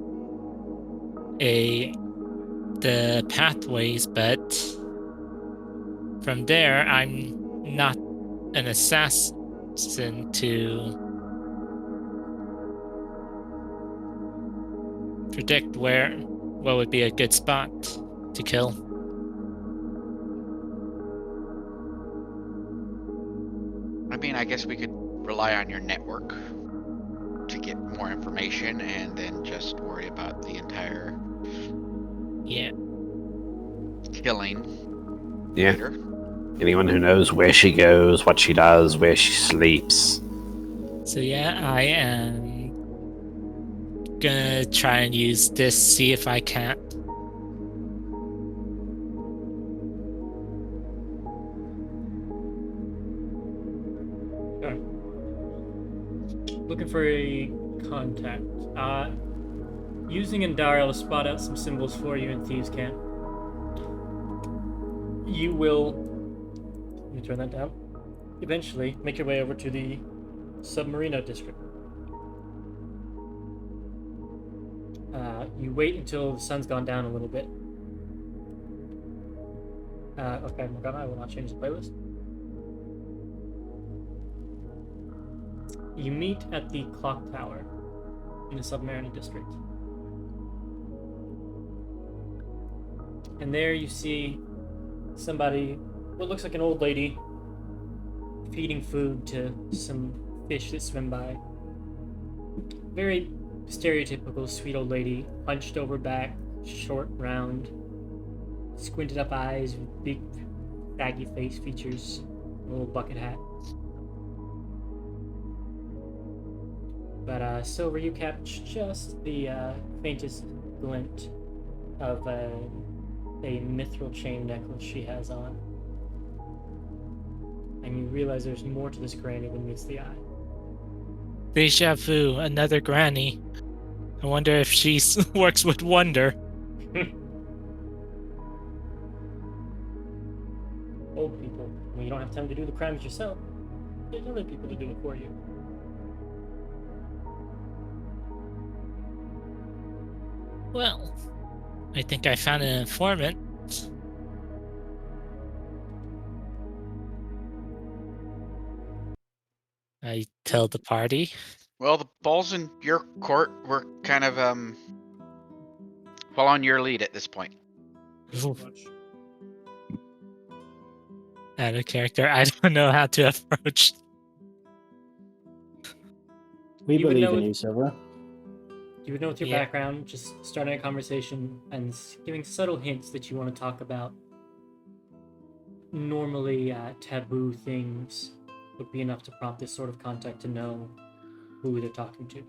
the pathways, but from there, I'm not an assassin to predict what would be a good spot to kill. I mean, I guess we could rely on your network to get more information and then just worry about the entire killing Yeah. later. Anyone who knows where she goes, what she does, where she sleeps. So yeah, I am gonna try and use this, see if I can't. Looking for a contact. Using Indara to spot out some symbols for you in Thieves' Camp. You will. Let me turn that down. Eventually, make your way over to the Submarino district. You wait until the sun's gone down a little bit. Okay, Morgana, I will not change the playlist. You meet at the clock tower in the Submarino district. And there you see somebody, what looks like an old lady, feeding food to some fish that swim by. Very stereotypical sweet old lady, hunched over back, short, round, squinted up eyes, with big, baggy face features, a little bucket hat. But Silver, you catch just the faintest glint of a mithril chain necklace she has on. And you realize there's more to this granny than meets the eye. Deja vu, another granny. I wonder if she works with Wonder. Old people, when you don't have time to do the crimes yourself, get other people to do it for you. Well, I think I found an informant. I tell the party. Well, the ball's in your court. We're kind of following your lead at this point. Out of character, I don't know how to approach. We You would believe know in it- you, Silver. You would know with your Yeah. background, just starting a conversation and giving subtle hints that you want to talk about normally taboo things would be enough to prompt this sort of contact to know who they're talking to.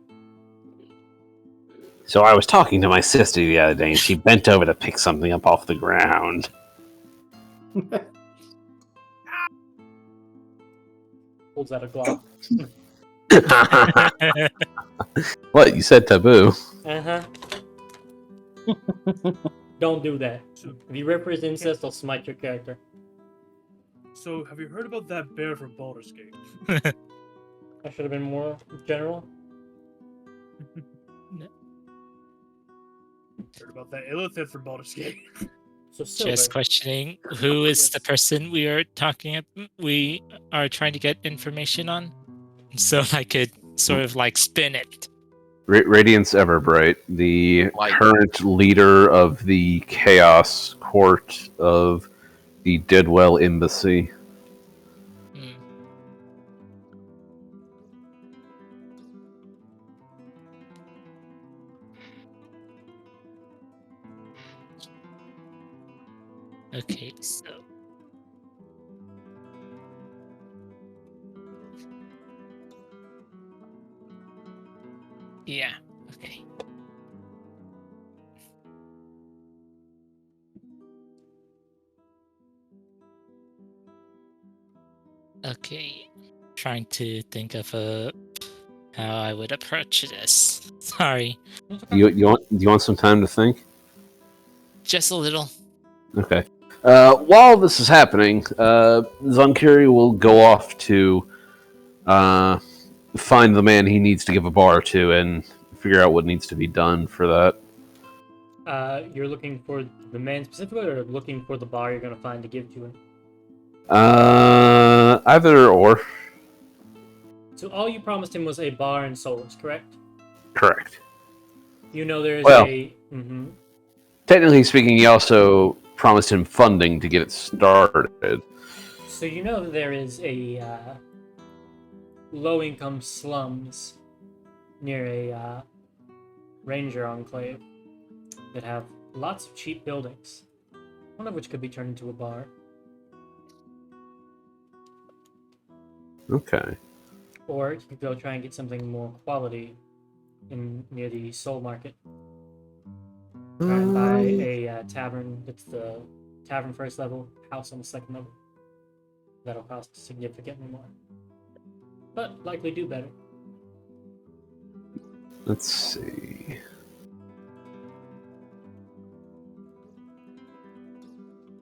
So I was talking to my sister the other day, and she bent over to pick something up off the ground. Pulls out a Glock. What? You said taboo. Uh-huh. Don't do that. If you rip his incest, I'll smite your character. So, have you heard about that bear from Baldur's Gate? I should have been more general. Heard about that illithid from Baldur's Gate? So Silver. Just questioning who is the person we are we are trying to get information on, so I could sort of like spin it. Radiance Everbright, the Light. current leader of the Chaos Court of the Deadwell Embassy. Hmm. Okay, so yeah, okay. Okay, trying to think of how I would approach this. Sorry, You want some time to think? just a little. Okay. While this is happening, Zunkiri will go off to find the man he needs to give a bar to and figure out what needs to be done for that. You're looking for the man specifically, or looking for the bar you're gonna find to give to him? Either or. So all you promised him was a bar in Solus, correct? Correct. You know there's Well- a... Mm-hmm. Technically speaking, he also promised him funding to get it started. So you know that there is a low-income slums near a ranger enclave that have lots of cheap buildings, one of which could be turned into a bar. Okay. Or you could go try and get something more quality near the Soul Market. Try and buy a tavern that's the tavern first level, house on the second level. That'll cost significantly more. But likely do better. Let's see.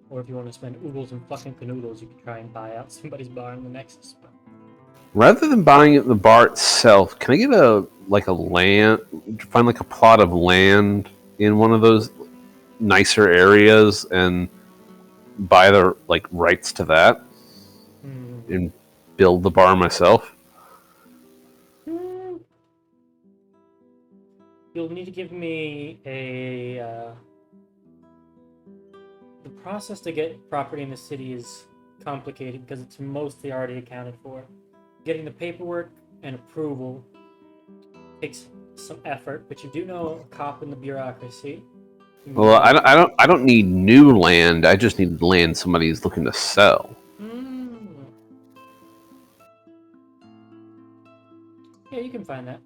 Or if you want to spend oodles and fucking canoodles, you could try and buy out somebody's bar in the Nexus. But Rather than buying it the bar itself, can I get a plot of land in one of those nicer areas and buy the rights to that and build the bar myself? You'll need to give me a... The process to get property in the city is complicated because it's mostly already accounted for. Getting the paperwork and approval takes some effort, but you do know a cop in the bureaucracy. Well, I don't need new land. I just need land somebody's looking to sell. Yeah, you can find that.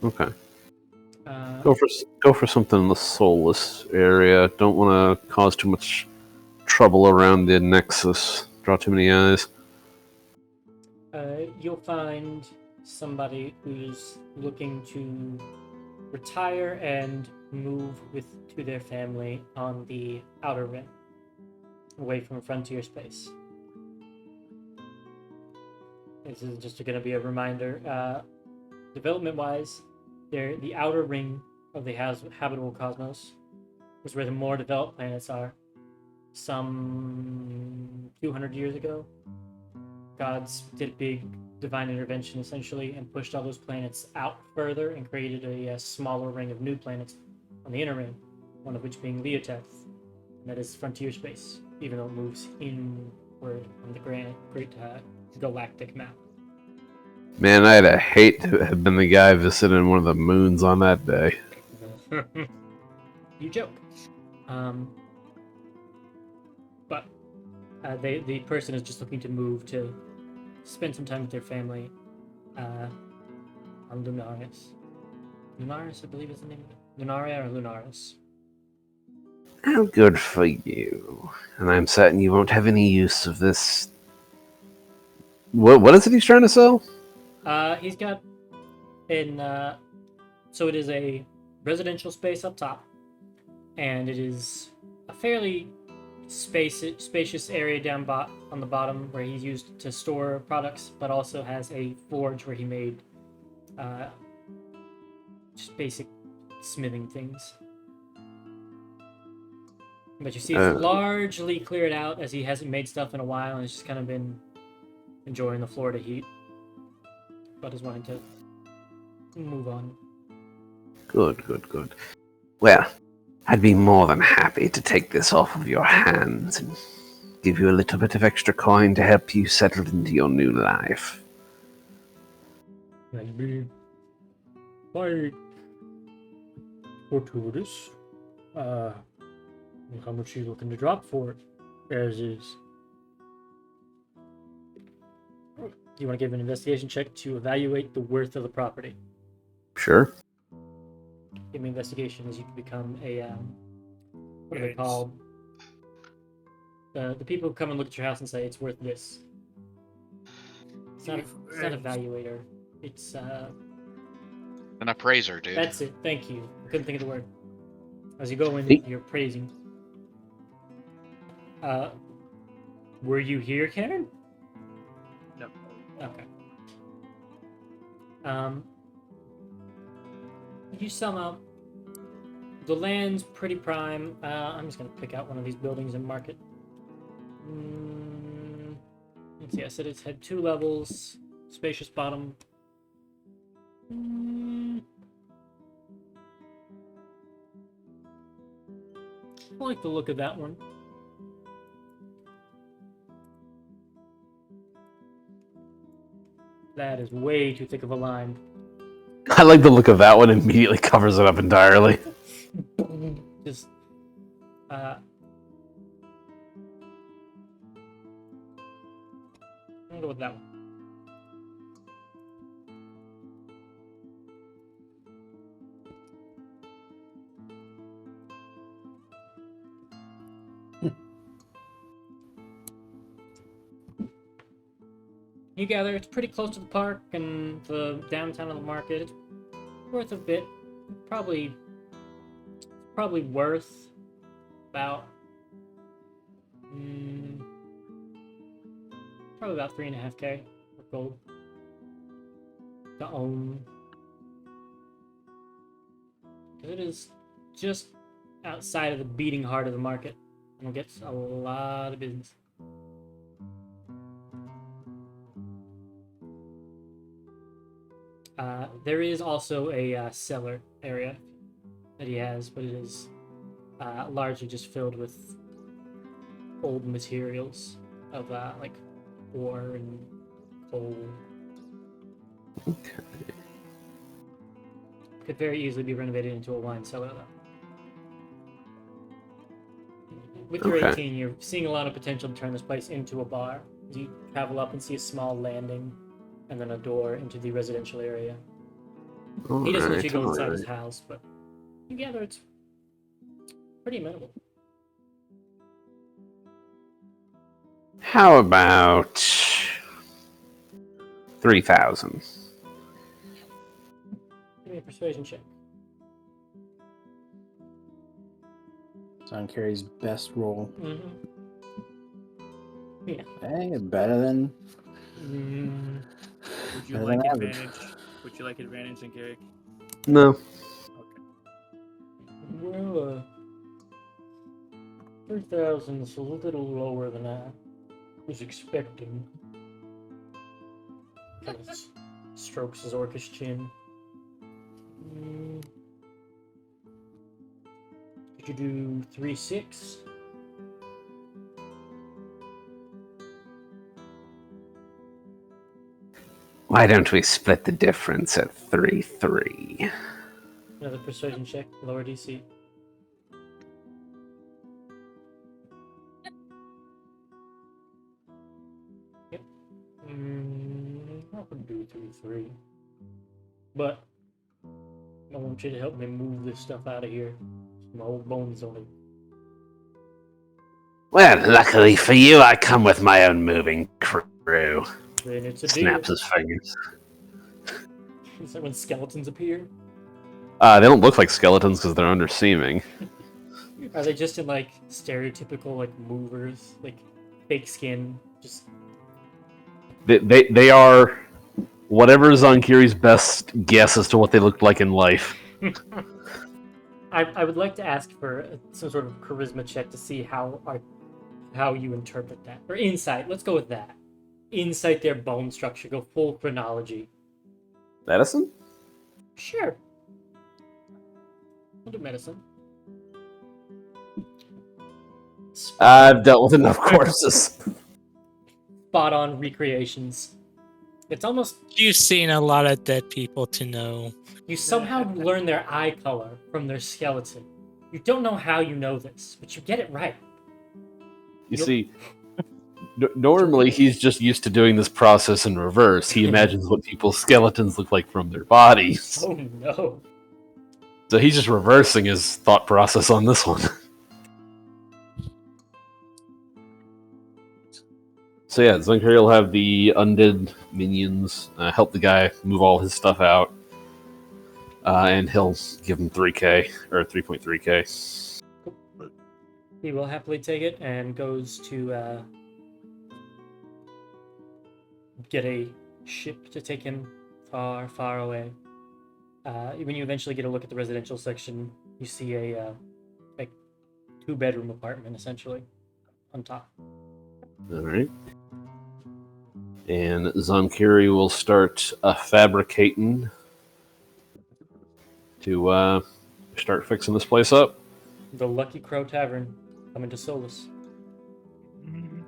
Okay. Go for something in the soulless area. Don't want to cause too much trouble around the Nexus. Draw too many eyes. You'll find somebody who's looking to retire and move to their family on the outer rim, away from frontier space. This is just going to be a reminder. Development-wise, the outer ring of the habitable cosmos was where the more developed planets are. Some 200 years ago, gods did big divine intervention essentially and pushed all those planets out further and created a smaller ring of new planets on the inner ring, one of which being Leoteth, and that is frontier space, even though it moves inward on the great galactic map. Man, I'd hate to have been the guy visiting one of the moons on that day. You joke. But the person is just looking to move to spend some time with their family on Lunaris. Lunaris, I believe is the name of it. Lunaria or Lunaris. How good for you. And I'm certain you won't have any use of this What is it he's trying to sell? He's got so it is a residential space up top, and it is a fairly spacious area down on the bottom where he's used to store products, but also has a forge where he made just basic smithing things. But you see, it's largely cleared out as he hasn't made stuff in a while, and it's just kind of been enjoying the Florida heat. But is wanting to move on. Good. Well, I'd be more than happy to take this off of your hands and give you a little bit of extra coin to help you settle into your new life. That'd be quite fortuitous. How much are you looking to drop for it? As is. Do you want to give an investigation check to evaluate the worth of the property? Sure. Give me investigation as you can become a what are they called? The people who come and look at your house and say it's worth this. It's not an evaluator. It's An appraiser, dude. That's it. Thank you. I couldn't think of the word. As you go in, you're praising. Were you here, Karen? No. Okay. You sum up. The land's pretty prime. I'm just gonna pick out one of these buildings and mark it. Let's see. I said it's had 2 levels, spacious bottom. I like the look of that one. That is way too thick of a line. I like the look of that one. Immediately covers it up entirely. Just, I'll go with that one. You gather it's pretty close to the park and the downtown of the market. It's worth a bit. Probably worth about probably about 3.5K for gold to own. It is just outside of the beating heart of the market, and it gets a lot of business. There is also a cellar area that he has, but it is largely just filled with old materials of like ore and coal. Okay. Could very easily be renovated into a wine cellar, though. With your 18, you're seeing a lot of potential to turn this place into a bar. As you travel up and see a small landing and then a door into the residential area. He doesn't let you go inside his house, but together it's pretty minimal. How about 3,000? Give me a persuasion check. It's on Carrie's best roll. Mm-hmm. Yeah. Hey, better than. Would you Better like than average. advantage? Would you like advantage in Carrick? No. Okay. Well, 3,000 is a little lower than I was expecting. Kind of strokes his orcish chin. Could you do 3-6? Why don't we split the difference at 3-3? Another persuasion check, lower DC. Yep. I can do 3-3. But I want you to help me move this stuff out of here. My old bones on it. Well, luckily for you, I come with my own moving crew. Then it's a deal. Snaps his fingers. Is that when skeletons appear? They don't look like skeletons because they're underseeming. Are they just in like stereotypical like movers, like fake skin? Just They are whatever Zonkiri's best guess as to what they looked like in life. I would like to ask for some sort of charisma check to see how you interpret that, or insight. Let's go with that. Insight their bone structure. Go full chronology. Medicine? Sure. We'll do medicine. I've dealt with enough corpses. Spot on recreations. It's almost You've seen a lot of dead people to know. you somehow learn their eye color from their skeleton. You don't know how you know this, but you get it right. You see, normally he's just used to doing this process in reverse. He imagines what people's skeletons look like from their bodies. Oh no. So he's just reversing his thought process on this one. So yeah, Zunkari will have the undead minions help the guy move all his stuff out. And he'll give him 3k, or 3.3k. He will happily take it and goes to get a ship to take him far, far away. When you eventually get a look at the residential section, you see a like 2-bedroom apartment essentially on top. Alright. And Zonkiri will start fabricating to start fixing this place up. The Lucky Crow Tavern coming to Solus.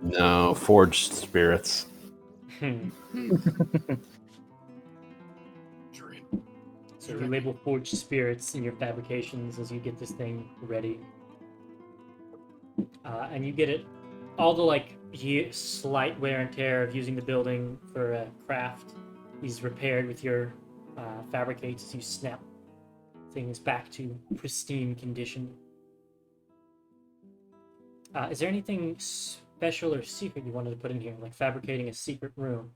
No, forged spirits. Dream. So you label forged spirits in your fabrications as you get this thing ready. And you get it, all the like slight wear and tear of using the building for craft is repaired with your fabricates as you snap things back to pristine condition. Is there anything special or secret you wanted to put in here, like fabricating a secret room?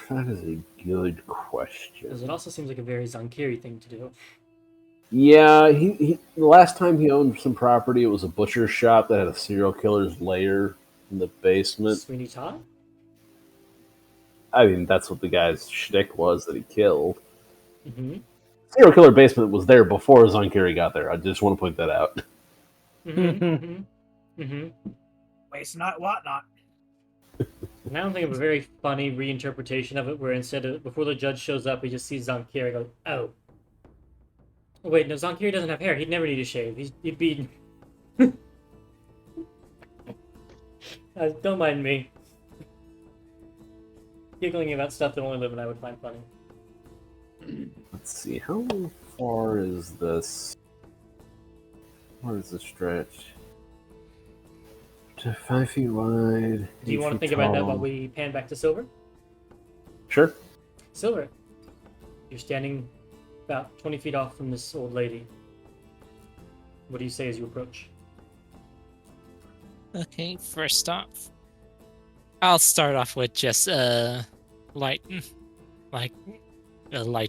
That is a good question. Because it also seems like a very Zonkiri thing to do. Yeah, he the last time he owned some property, it was a butcher shop that had a serial killer's lair in the basement. Sweeney Todd? I mean, that's what the guy's shtick was that he killed. Mm-hmm. Serial killer basement was there before Zonkiri got there. I just want to point that out. Mm-hmm. mm-hmm. Mm-hmm. Waste not, what not. And I don't think of a very funny reinterpretation of it, where instead of before the judge shows up, he just sees Zonkiri and goes, "Oh, wait, no, Zonkiri doesn't have hair. He'd never need to shave. He'd be." Don't mind me. Giggling about stuff that only Liv and I would find funny. Let's see, how far is this? What is the stretch? To 5 feet wide. Do you want to think about that while we pan back to Silver? Sure. Silver, you're standing about 20 feet off from this old lady. What do you say as you approach? Okay, first off, I'll start off with just a light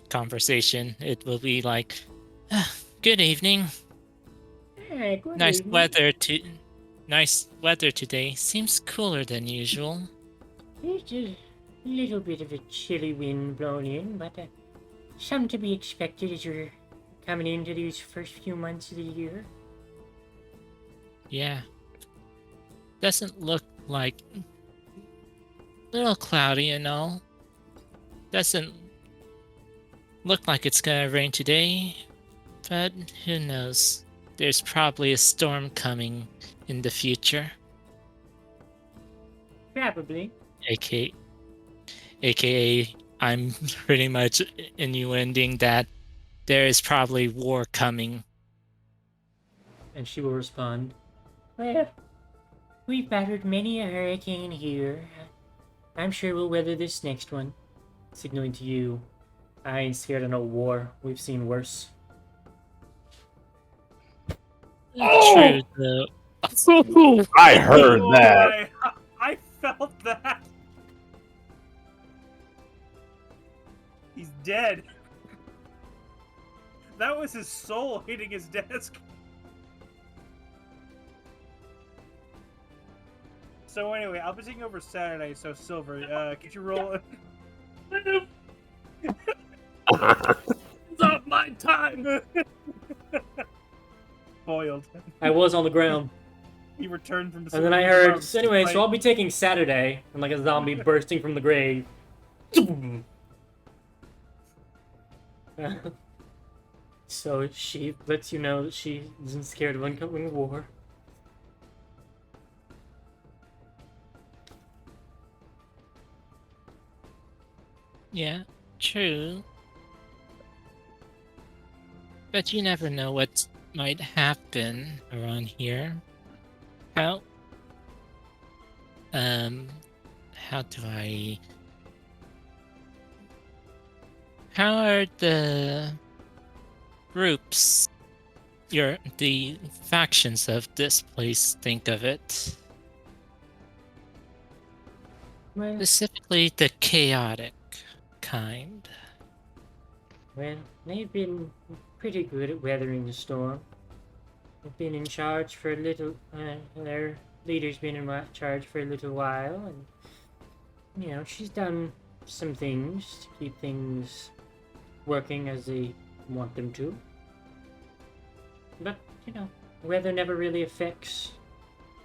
conversation. It will be like, "Good evening. Hey, good Nice evening. Nice weather today. Seems cooler than usual." It's a little bit of a chilly wind blowing in, but some to be expected as you're coming into these first few months of the year. Yeah. Doesn't look like a little cloudy and all. Doesn't look like it's gonna rain today, but who knows? There's probably a storm coming in the future. Probably. AKA, I'm pretty much innuending that there is probably war coming. And she will respond, "Well, we've battered many a hurricane here. I'm sure we'll weather this next one." Signaling to you, "I ain't scared of no war. We've seen worse." True, though. I heard Oh, that. I felt that. He's dead. That was his soul hitting his desk. So anyway, I'll be taking over Saturday. So Silver, could you roll? It's not my time. Foiled. I was on the ground. He returned from the. And then I heard, so anyway, so I'll be taking Saturday, and like a zombie bursting from the grave. So she lets you know that she isn't scared of oncoming war. Yeah, true. But you never know what might happen around here. How do I... How are the groups, the factions of this place think of it? Well, Specifically the chaotic kind. well, they've been pretty good at weathering the storm. They've been in charge for a little, their leader's been in charge for a little while, and, you know, she's done some things to keep things working as they want them to. But, you know, weather never really affects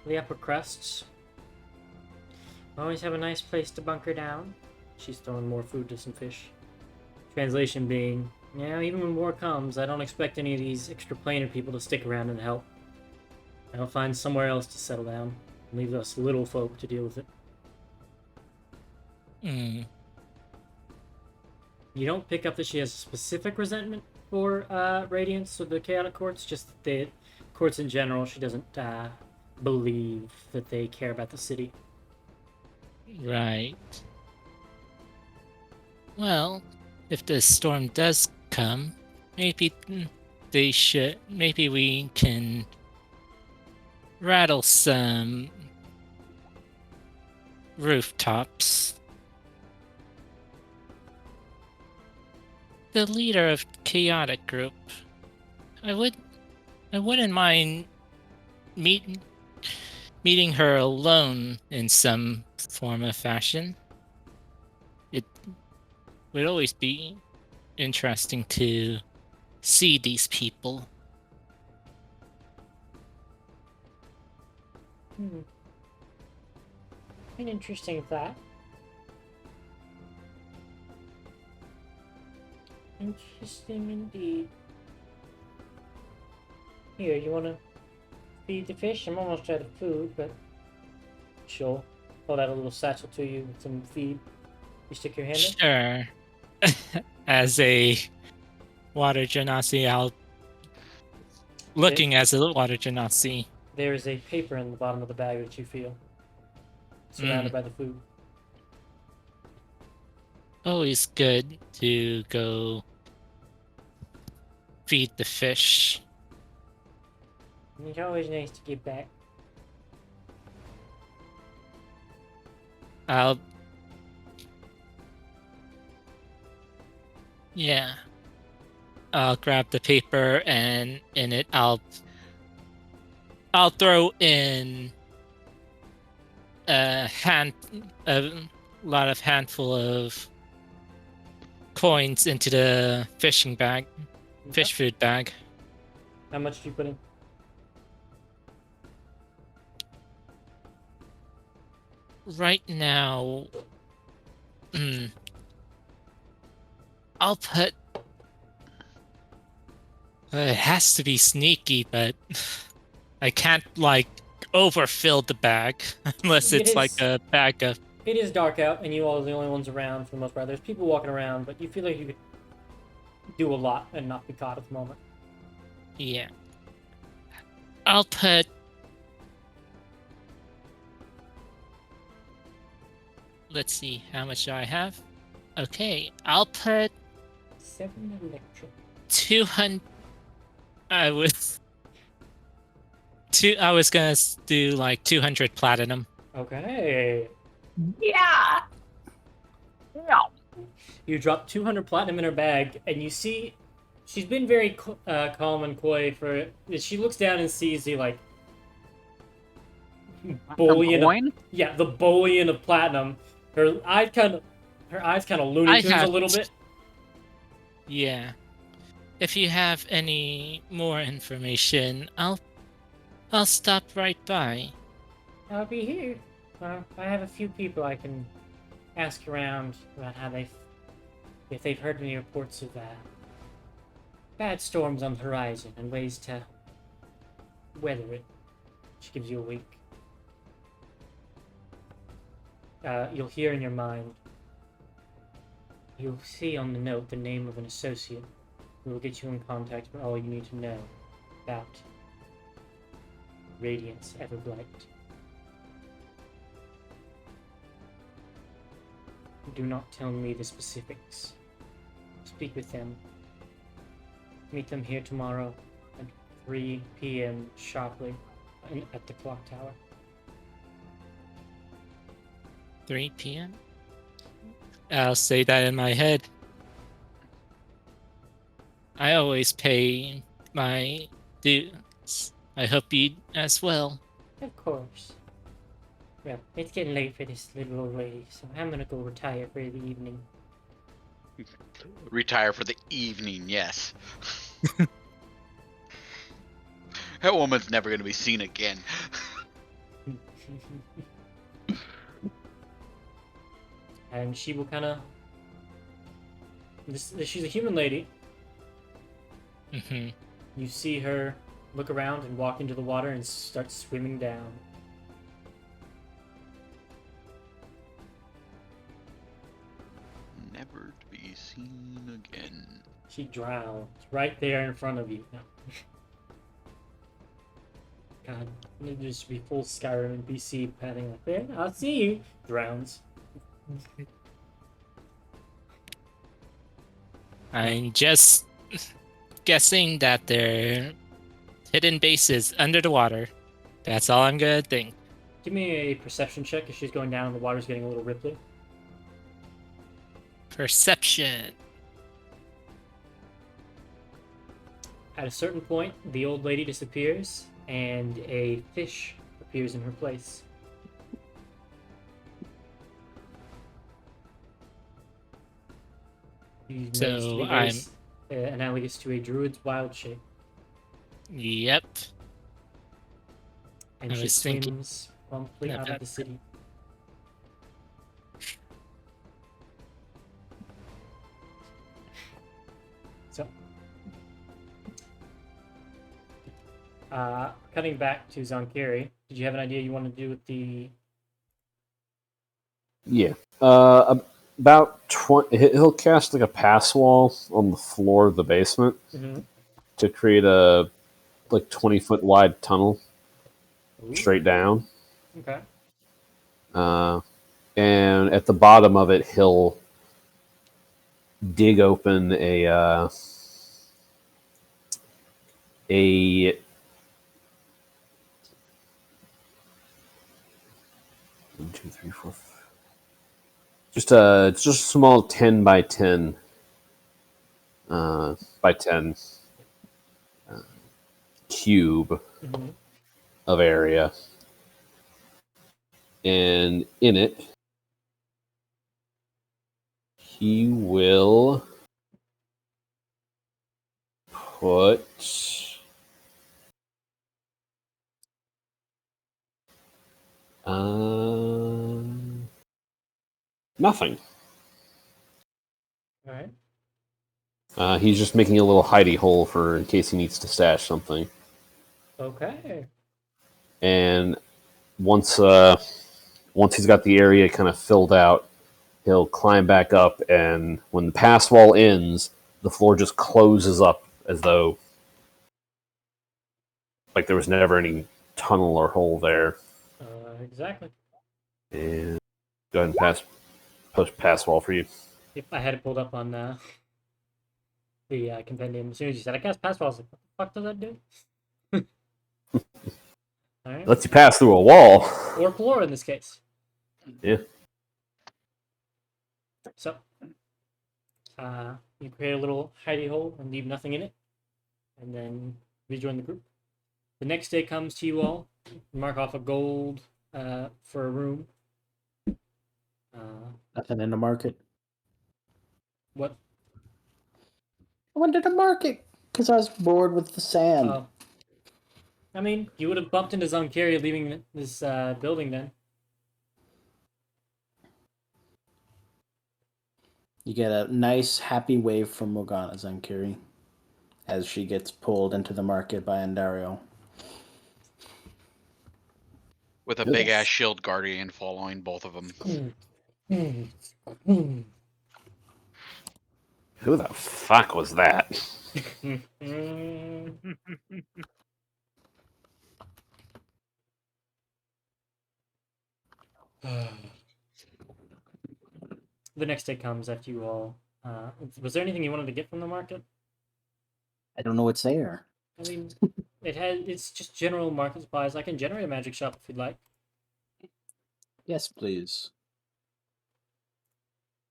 the upper crusts. Always have a nice place to bunker down. She's throwing more food to some fish. Translation being, yeah, even when war comes, I don't expect any of these extraplanar people to stick around and help. I'll find somewhere else to settle down. And leave us little folk to deal with it. Hmm. You don't pick up that she has a specific resentment for Radiance or the Chaotic Courts, just that the courts in general, she doesn't believe that they care about the city. Right. Well, if the storm does come, maybe maybe we can rattle some rooftops. The leader of Chaotic Group, I wouldn't mind meeting her alone in some form of fashion. It would always be interesting to see these people. An interesting thought. Interesting indeed. Here, you wanna feed the fish? I'm almost out of food, but she'll hold out a little satchel to you with some feed. You stick your hand in? Sure. As a water genasi, as a water genasi. There is a paper in the bottom of the bag that you feel. Surrounded by the food. Always good to go feed the fish. It's always nice to get back. I'll grab the paper, and in it I'll throw in a handful of coins into the fish food bag. How much do you put in? Right now, I'll put... it has to be sneaky, but I can't, like, overfill the bag unless it's like a bag of... It is dark out, and you all are the only ones around for the most part. There's people walking around, but you feel like you could do a lot and not be caught at the moment. Yeah. I'll put... Let's see, how much do I have? Okay, I'll put 7 electric. 200... I was gonna do like 200 platinum. Okay. Yeah. No. You drop 200 platinum in her bag, and you see she's been very calm and coy for. She looks down and sees the like bullion. coin? Yeah, the bullion of platinum. Her eyes kind of Looney Tunes a little bit. Yeah. If you have any more information, I'll stop right by. I'll be here. I have a few people I can ask around about if they've heard any reports of bad storms on the horizon and ways to weather it. She gives you a wink. You'll hear in your mind. You'll see on the note the name of an associate who will get you in contact with all you need to know about Radiance Everblight. Do not tell me the specifics. Speak with them. Meet them here tomorrow at 3 p.m. sharply at the clock tower. 3 p.m. I'll say that in my head. I always pay my dues. I hope you as well. Of course. Well, it's getting late for this little old lady, so I'm gonna go retire for the evening. Retire for the evening, yes. That woman's never going to be seen again. And she will kind of. She's a human lady. Mm-hmm. You see her look around and walk into the water and start swimming down. Never to be seen again. She drowns right there in front of you. God, it just be full Skyrim and BC padding like there. I'll see you. Drowns. I'm just guessing that they're hidden bases under the water. That's all I'm gonna think. Give me a perception check if she's going down and the water's getting a little ripply. Perception. At a certain point, the old lady disappears and a fish appears in her place. You notice to So be very analogous to a druid's wild shape, Yep. and I she was thinking swims promptly about out of that. the city. So, cutting back to Zonkiri, did you have an idea you want to do with the? Yeah. About 20. He'll cast like a pass wall on the floor of the basement to create a like 20-foot wide tunnel straight down. Okay. And at the bottom of it, he'll dig open a 1, 2, 3, 4. Just a small 10 by 10 by 10 cube of area, and in it he will put nothing. All right. He's just making a little hidey hole for in case he needs to stash something. Okay. And once he's got the area kind of filled out, he'll climb back up, and when the pass wall ends, the floor just closes up as though like there was never any tunnel or hole there. Exactly. And go ahead and post pass wall for you. If I had it pulled up on the compendium, as soon as you said I cast pass wall, I was like, what the fuck does that do? All right. Lets you pass through a wall. Or floor in this case. Yeah. So, you create a little hidey hole and leave nothing in it, and then rejoin the group. The next day comes to you all. Mark off a gold for a room. Nothing in the market. What? I went to the market because I was bored with the sand. I mean, you would have bumped into Zonkiri leaving this building then. You get a nice, happy wave from Morgana Zankiri as she gets pulled into the market by Andario. With a big ass shield guardian following both of them. Who the fuck was that? The next day comes after you all. Was there anything you wanted to get from the market? I don't know what's there. I mean, it's just general market supplies. I can generate a magic shop if you'd like. Yes, please.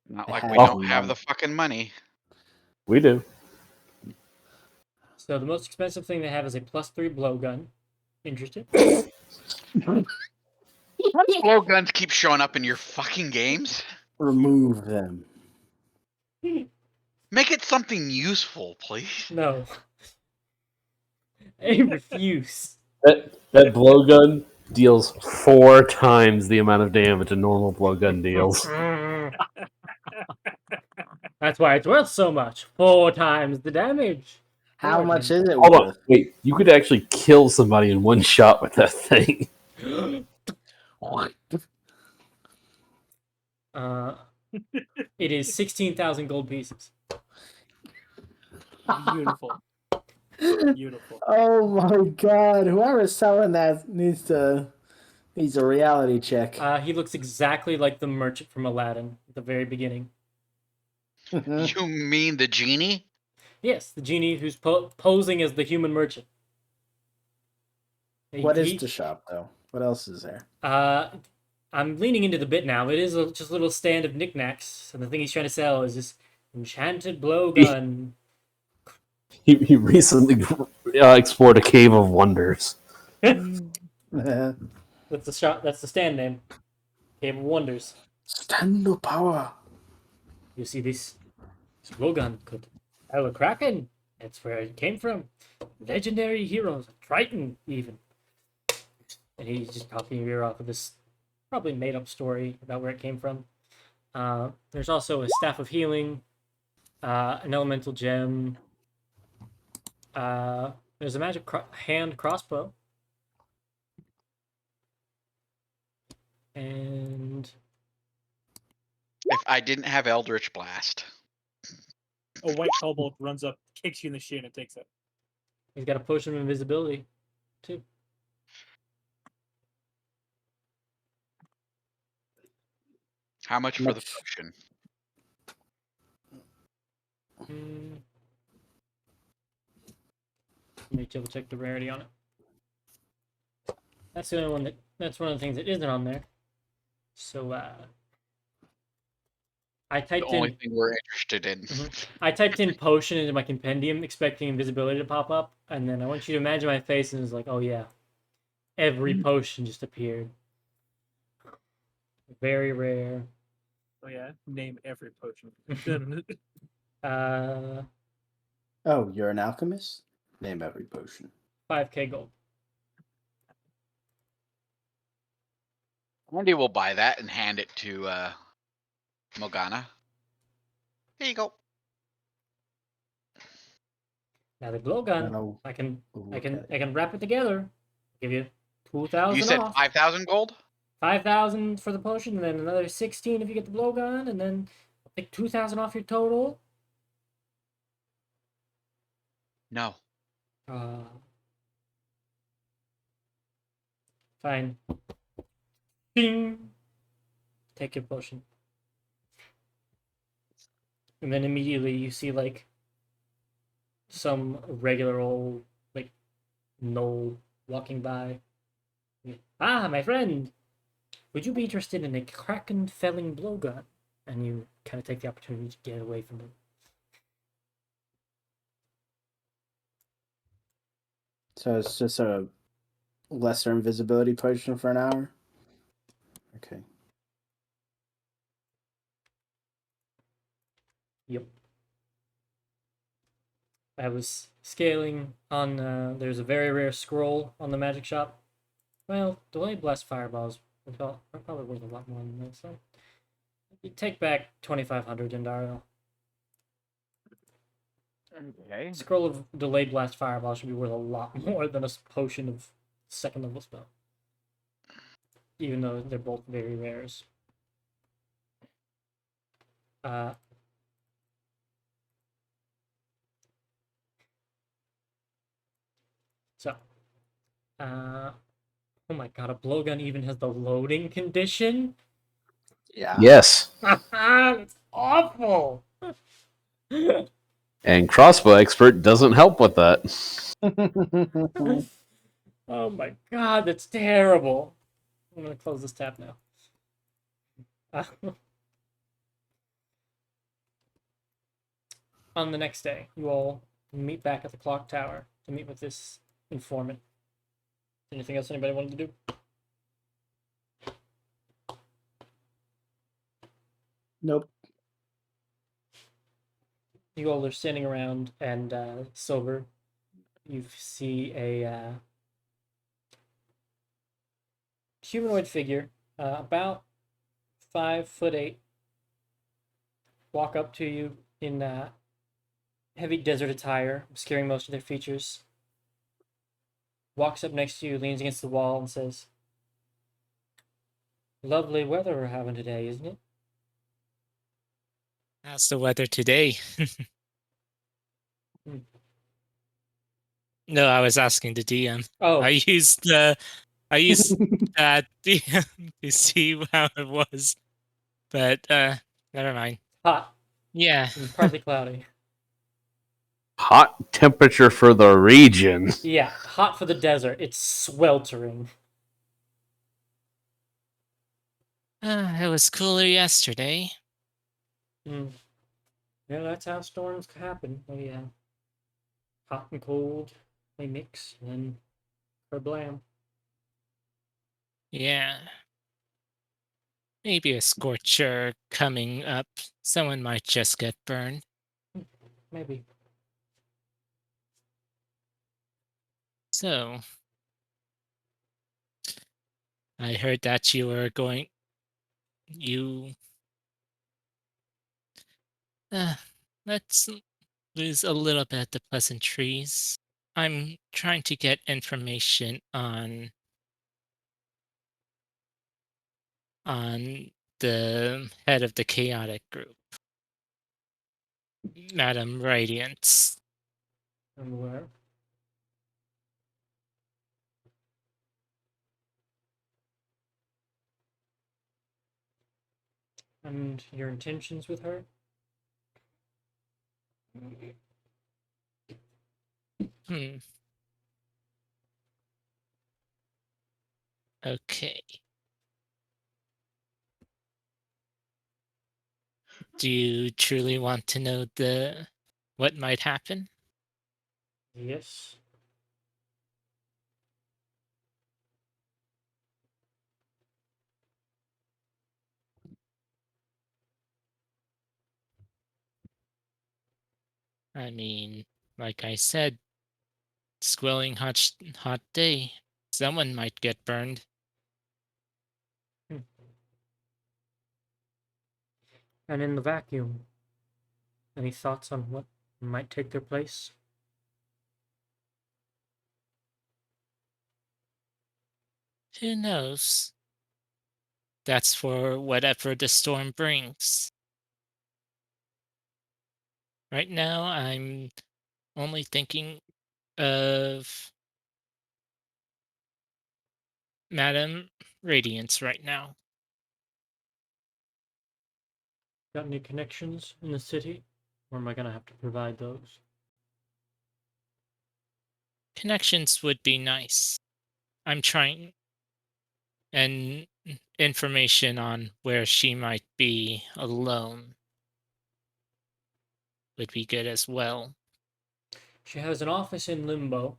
Not I like have we don't one. have the fucking money. We do. So the most expensive thing they have is a +3 blowgun. Interested? Blowguns keep showing up in your fucking games. Remove them. Make it something useful, please. No. I refuse. That blowgun deals 4 times the amount of damage a normal blowgun deals. That's why it's worth so much. 4 times the damage. How Lord. much is it Hold on, worth? wait. You could actually kill somebody in one shot with that thing. It is 16,000 gold pieces. Beautiful. Beautiful. Oh my god! Whoever's selling that needs a reality check. He looks exactly like the merchant from Aladdin at the very beginning. You mean the genie? Yes, the genie who's posing as the human merchant. What is the shop though? What else is there? I'm leaning into the bit now. It is just a little stand of knickknacks, and the thing he's trying to sell is this enchanted blowgun. He recently explored a cave of wonders. That's the shop. That's the stand name. Cave of Wonders. Stand of power. You see this blowgun could hell a kraken. That's where it came from. Legendary heroes, Triton even. And he's just copying your ear off of this probably made up story about where it came from. There's also a staff of healing, an elemental gem. There's a magic hand crossbow. And If I didn't have Eldritch Blast. A white kobold runs up, kicks you in the shin, and takes it. he's got a potion of invisibility, too. How much for the potion? Let me double check the rarity on it. That's the only one that's one of the things that isn't on there. So I typed The only in thing we're interested in. I typed in potion into my compendium expecting invisibility to pop up, and then I want you to imagine my face and it's like, oh yeah. Every potion just appeared. Very rare. Oh yeah, name every potion. Oh, you're an alchemist? Name every potion. 5k gold. Wendy will buy that and hand it to Morgana. Here you go. Now the blowgun, I can wrap it together. Give you 2,000 You said off. 5,000 gold? 5,000 for the potion, and then another 16 if you get the blowgun, and then I'll take 2,000 off your total. No. Fine. Ding. Take your potion. And then immediately you see like some regular old like gnoll walking by. Ah, my friend! Would you be interested in a kraken felling blowgun? And you kind of take the opportunity to get away from them. So it's just a lesser invisibility potion for an hour? Okay. Yep. I was scaling on. There's a very rare scroll on the magic shop. Well, delayed blast fireballs are probably worth a lot more than this. So you take back 2,500 in Dario. Okay. Scroll of delayed blast fireball should be worth a lot more than a potion of second level spell. Even though they're both very rares. Uh, so, oh my god, a blowgun even has the loading condition? Yeah. Yes. That's awful! And crossbow expert doesn't help with that. Oh my god, that's terrible. I'm gonna close this tab now. On the next day, you all meet back at the clock tower to meet with this informant. Anything else anybody wanted to do? Nope. You all are standing around, and Silver, you see a humanoid figure, about 5'8", walk up to you in heavy desert attire, obscuring most of their features. Walks up next to you, leans against the wall, and says, "Lovely weather we're having today, isn't it?" How's the weather today? Hmm. No, I was asking the DM. Oh, I used that DM to see how it was, but never mind. hot Yeah, and partly cloudy. Hot temperature for the region. Yeah, hot for the desert. It's sweltering. it was cooler yesterday. Mm. Yeah, that's how storms happen. They hot and cold, they mix, and then blam. Yeah, maybe a scorcher coming up. Someone might just get burned. Maybe. So, I heard that you were going. You. Let's lose a little bit the pleasantries. I'm trying to get information on the head of the chaotic group, Madame Radiance. I'm aware. And your intentions with her? Hmm. Okay. Do you truly want to know what might happen? Yes. I mean, like I said, squilling hot day. Someone might get burned. Hmm. And in the vacuum, any thoughts on what might take their place? Who knows? That's for whatever the storm brings. Right now, I'm only thinking of Madame Radiance right now. Got any connections in the city? Or am I gonna have to provide those? Connections would be nice. I'm trying. and information on where she might be alone would be good as well. She has an office in Limbo,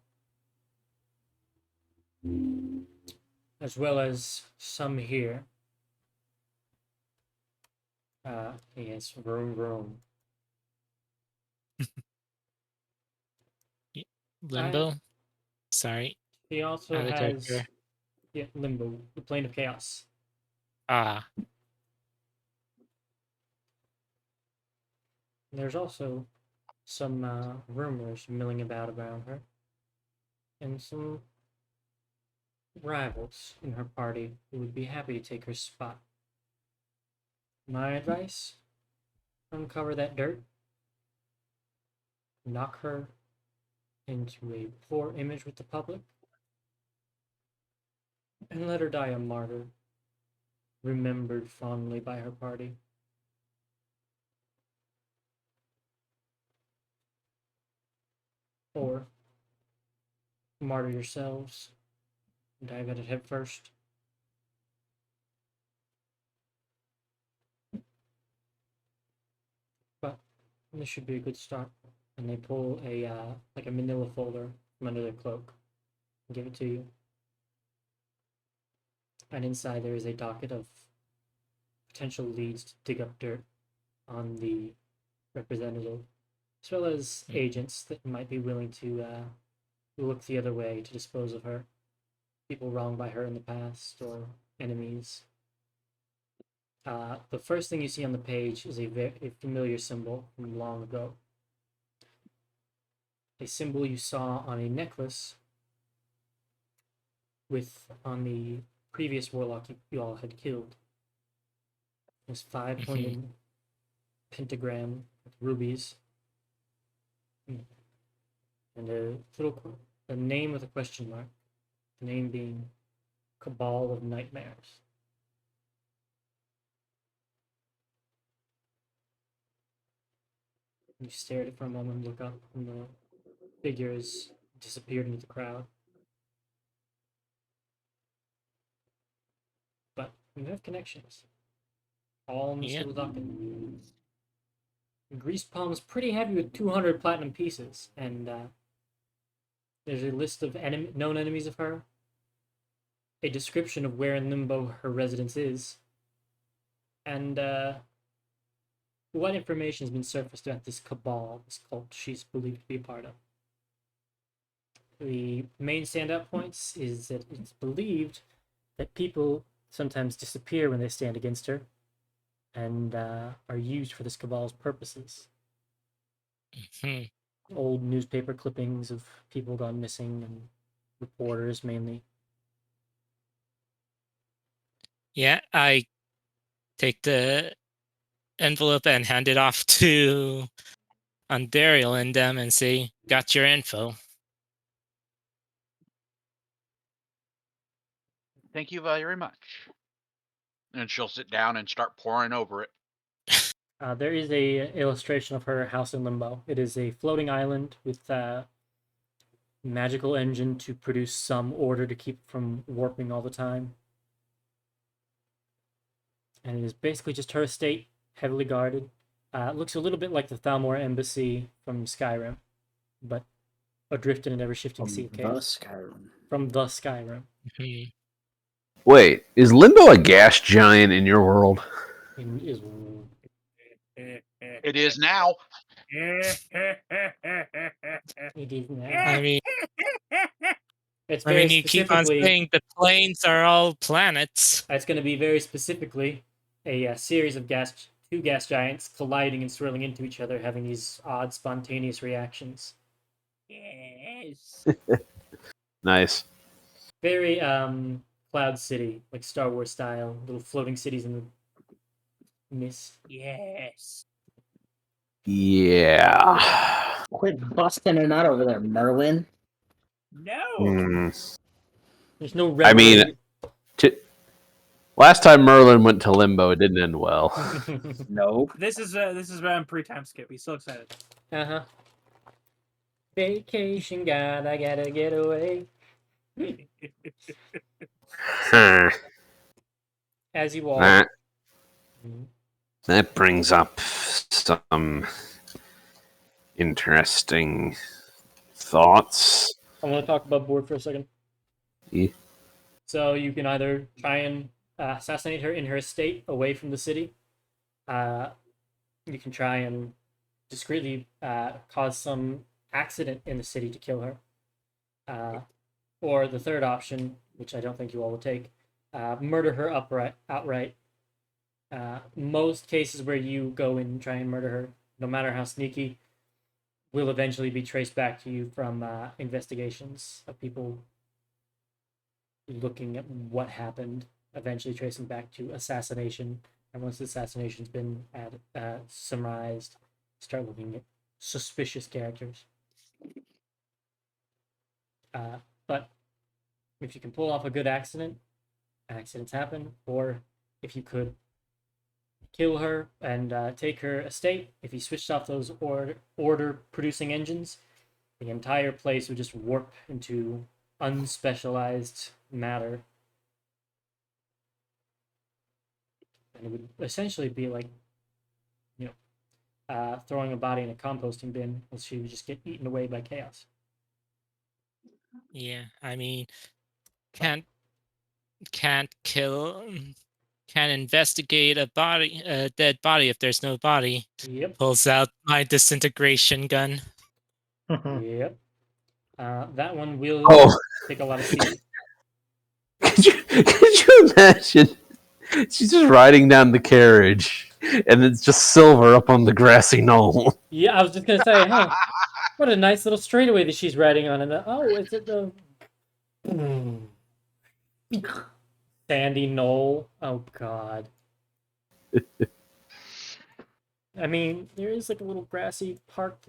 as well as some here. Yes, vroom. Limbo? Sorry, She also out of has character. Limbo, the plane of chaos. Ah, There's also some rumors milling about around her, and some rivals in her party who would be happy to take her spot. My advice: uncover that dirt, knock her into a poor image with the public, and let her die a martyr, remembered fondly by her party. Or martyr yourselves, dive at it head first. But this should be a good start. And they pull a like a manila folder from under their cloak and give it to you. And inside there is a docket of potential leads to dig up dirt on the representative, as well as agents that might be willing to look the other way to dispose of her. People wronged by her in the past or enemies. The first thing you see on the page is a familiar symbol from long ago. A symbol you saw on a necklace with on the previous warlock you all had killed. It was 5-pointed pentagram with rubies and a name with a question mark. The name being Cabal of Nightmares. You stare at it for a moment, look up, and the figure has disappeared into the crowd. But you have connections. All in this little docket. Greased Palm's pretty heavy with 200 platinum pieces, and there's a list of known enemies of her, a description of where in Limbo her residence is, and what information has been surfaced about this cabal, this cult she's believed to be a part of. The main standout points is that it's believed that people sometimes disappear when they stand against her, and are used for this cabal's purposes. Old newspaper clippings of people gone missing and reporters mainly. Yeah, I take the envelope and hand it off to Andariel and them and say, got your info. Thank you very much. And she'll sit down and start pouring over it. There is a illustration of her house in Limbo. It is a floating island with magical engine to produce some order to keep from warping all the time. And it is basically just her estate, heavily guarded. It looks a little bit like the Thalmor Embassy from Skyrim, but adrift in an ever-shifting sea of chaos. From the Skyrim. Wait, is Limbo a gas giant in your world? It is now. It is now. I mean, it's very you keep on saying the planes are all planets. It's going to be very specifically a series of two gas giants colliding and swirling into each other, having these odd, spontaneous reactions. Yes. Nice. Very Cloud City, like Star Wars style, little floating cities in the mist. Yes. Yeah. Quit busting it out over there, Merlin. No. There's no. I mean, last time Merlin went to Limbo, it didn't end well. No. This is around pre-time skip. He's so excited. Vacation, God, I gotta get away. Huh. as you walk, That Mhm. that brings up some interesting thoughts. I want to talk about board for a second. Yeah. So you can either try and assassinate her in her estate away from the city. You can try and discreetly cause some accident in the city to kill her. Or the third option, which I don't think you all will take, murder her outright. Most cases where you go and try and murder her, no matter how sneaky, will eventually be traced back to you from investigations of people looking at what happened, eventually tracing back to assassination. And once the assassination's been summarized, start looking at suspicious characters. But if you can pull off a good accident, accidents happen, or if you could kill her and take her estate, if you switched off those order producing engines, the entire place would just warp into unspecialized matter. And it would essentially be like, throwing a body in a composting bin, and she would just get eaten away by chaos. Yeah, I mean, can't kill, can't investigate a dead body if there's no body. Yep. Pulls out my disintegration gun. Yep. That one will Oh, take a lot of speed. could you imagine? She's just riding down the carriage, and it's just Silver up on the grassy knoll. Yeah, I was just gonna say, huh? What a nice little straightaway that she's riding on, and is it the sandy knoll? Oh God. I mean, there is like a little grassy park.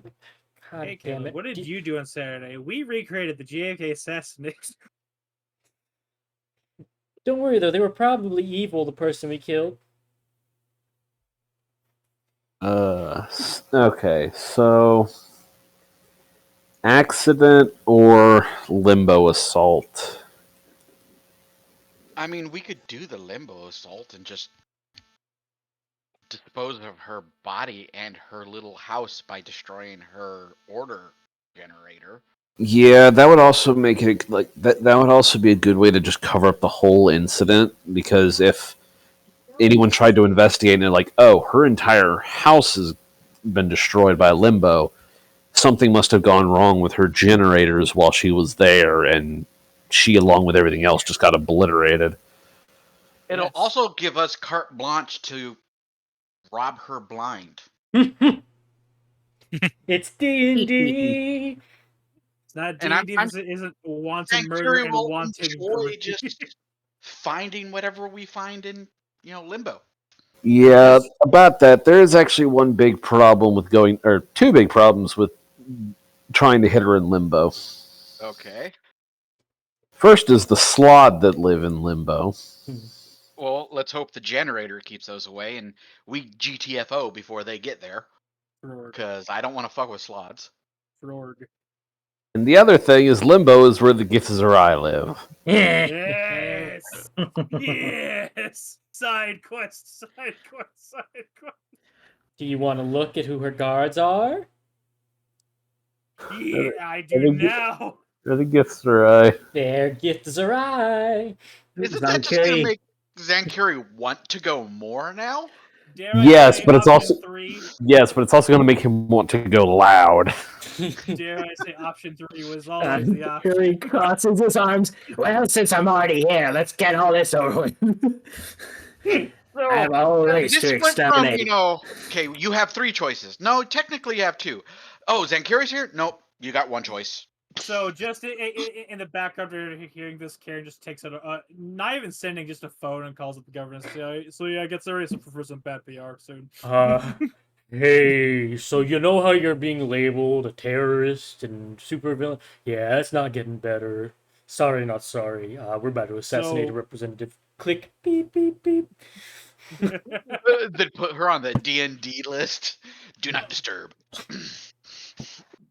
God Hey, damn Caleb, it! what did you do on Saturday? We recreated the JFK assassination. Don't worry though; they were probably evil. The person we killed. Okay, so accident or limbo assault? I mean, we could do the limbo assault and just dispose of her body and her little house by destroying her order generator. Yeah, that would also make it like that. That would also be a good way to just cover up the whole incident, because if anyone tried to investigate and they're like, oh, her entire house has been destroyed by limbo, something must have gone wrong with her generators while she was there, and she, along with everything else, just got obliterated. It'll Yes. also give us carte blanche to rob her blind. It's D&D. It's not And D&D. This isn't wanton And murder Fury and will wanton enjoy greed. just finding whatever we find in, limbo. Yeah, about that, there is actually one big problem with going, or two big problems with trying to hit her in limbo. Okay. First is the slod that live in limbo. Well, let's hope the generator keeps those away and we GTFO before they get there. Frorg. Because I don't want to fuck with slots. Frorg. And the other thing is limbo is where the Githzerai live. Yes! Yes! Side quest, side quest, side quest. Do you want to look at who her guards are? Yeah, I do now. They're the Githzerai. Their Githzerai. Isn't that just going to make Zankuri want to go more now? Dare I Yes, say but it's option also 3? yes, but it's also going to make him want to go loud. Dare I say option 3 was always the option. Harry crosses his arms. Well, since I'm already here, let's get all this over with. So, I have a whole race this to went from, exterminate. okay, you have 3 choices. No, technically you have 2. Oh, Zankuri's here? Nope, you got 1 choice. So just in the background, you're hearing this, Karen just takes out not even sending, just a phone and calls up the government. So yeah, get serious for some bad PR soon. Hey, so you know how you're being labeled a terrorist and supervillain? Yeah, it's not getting better. Sorry, not sorry. We're about to assassinate a representative. Click, beep, beep, beep. Then put her on the D&D list. Do not disturb.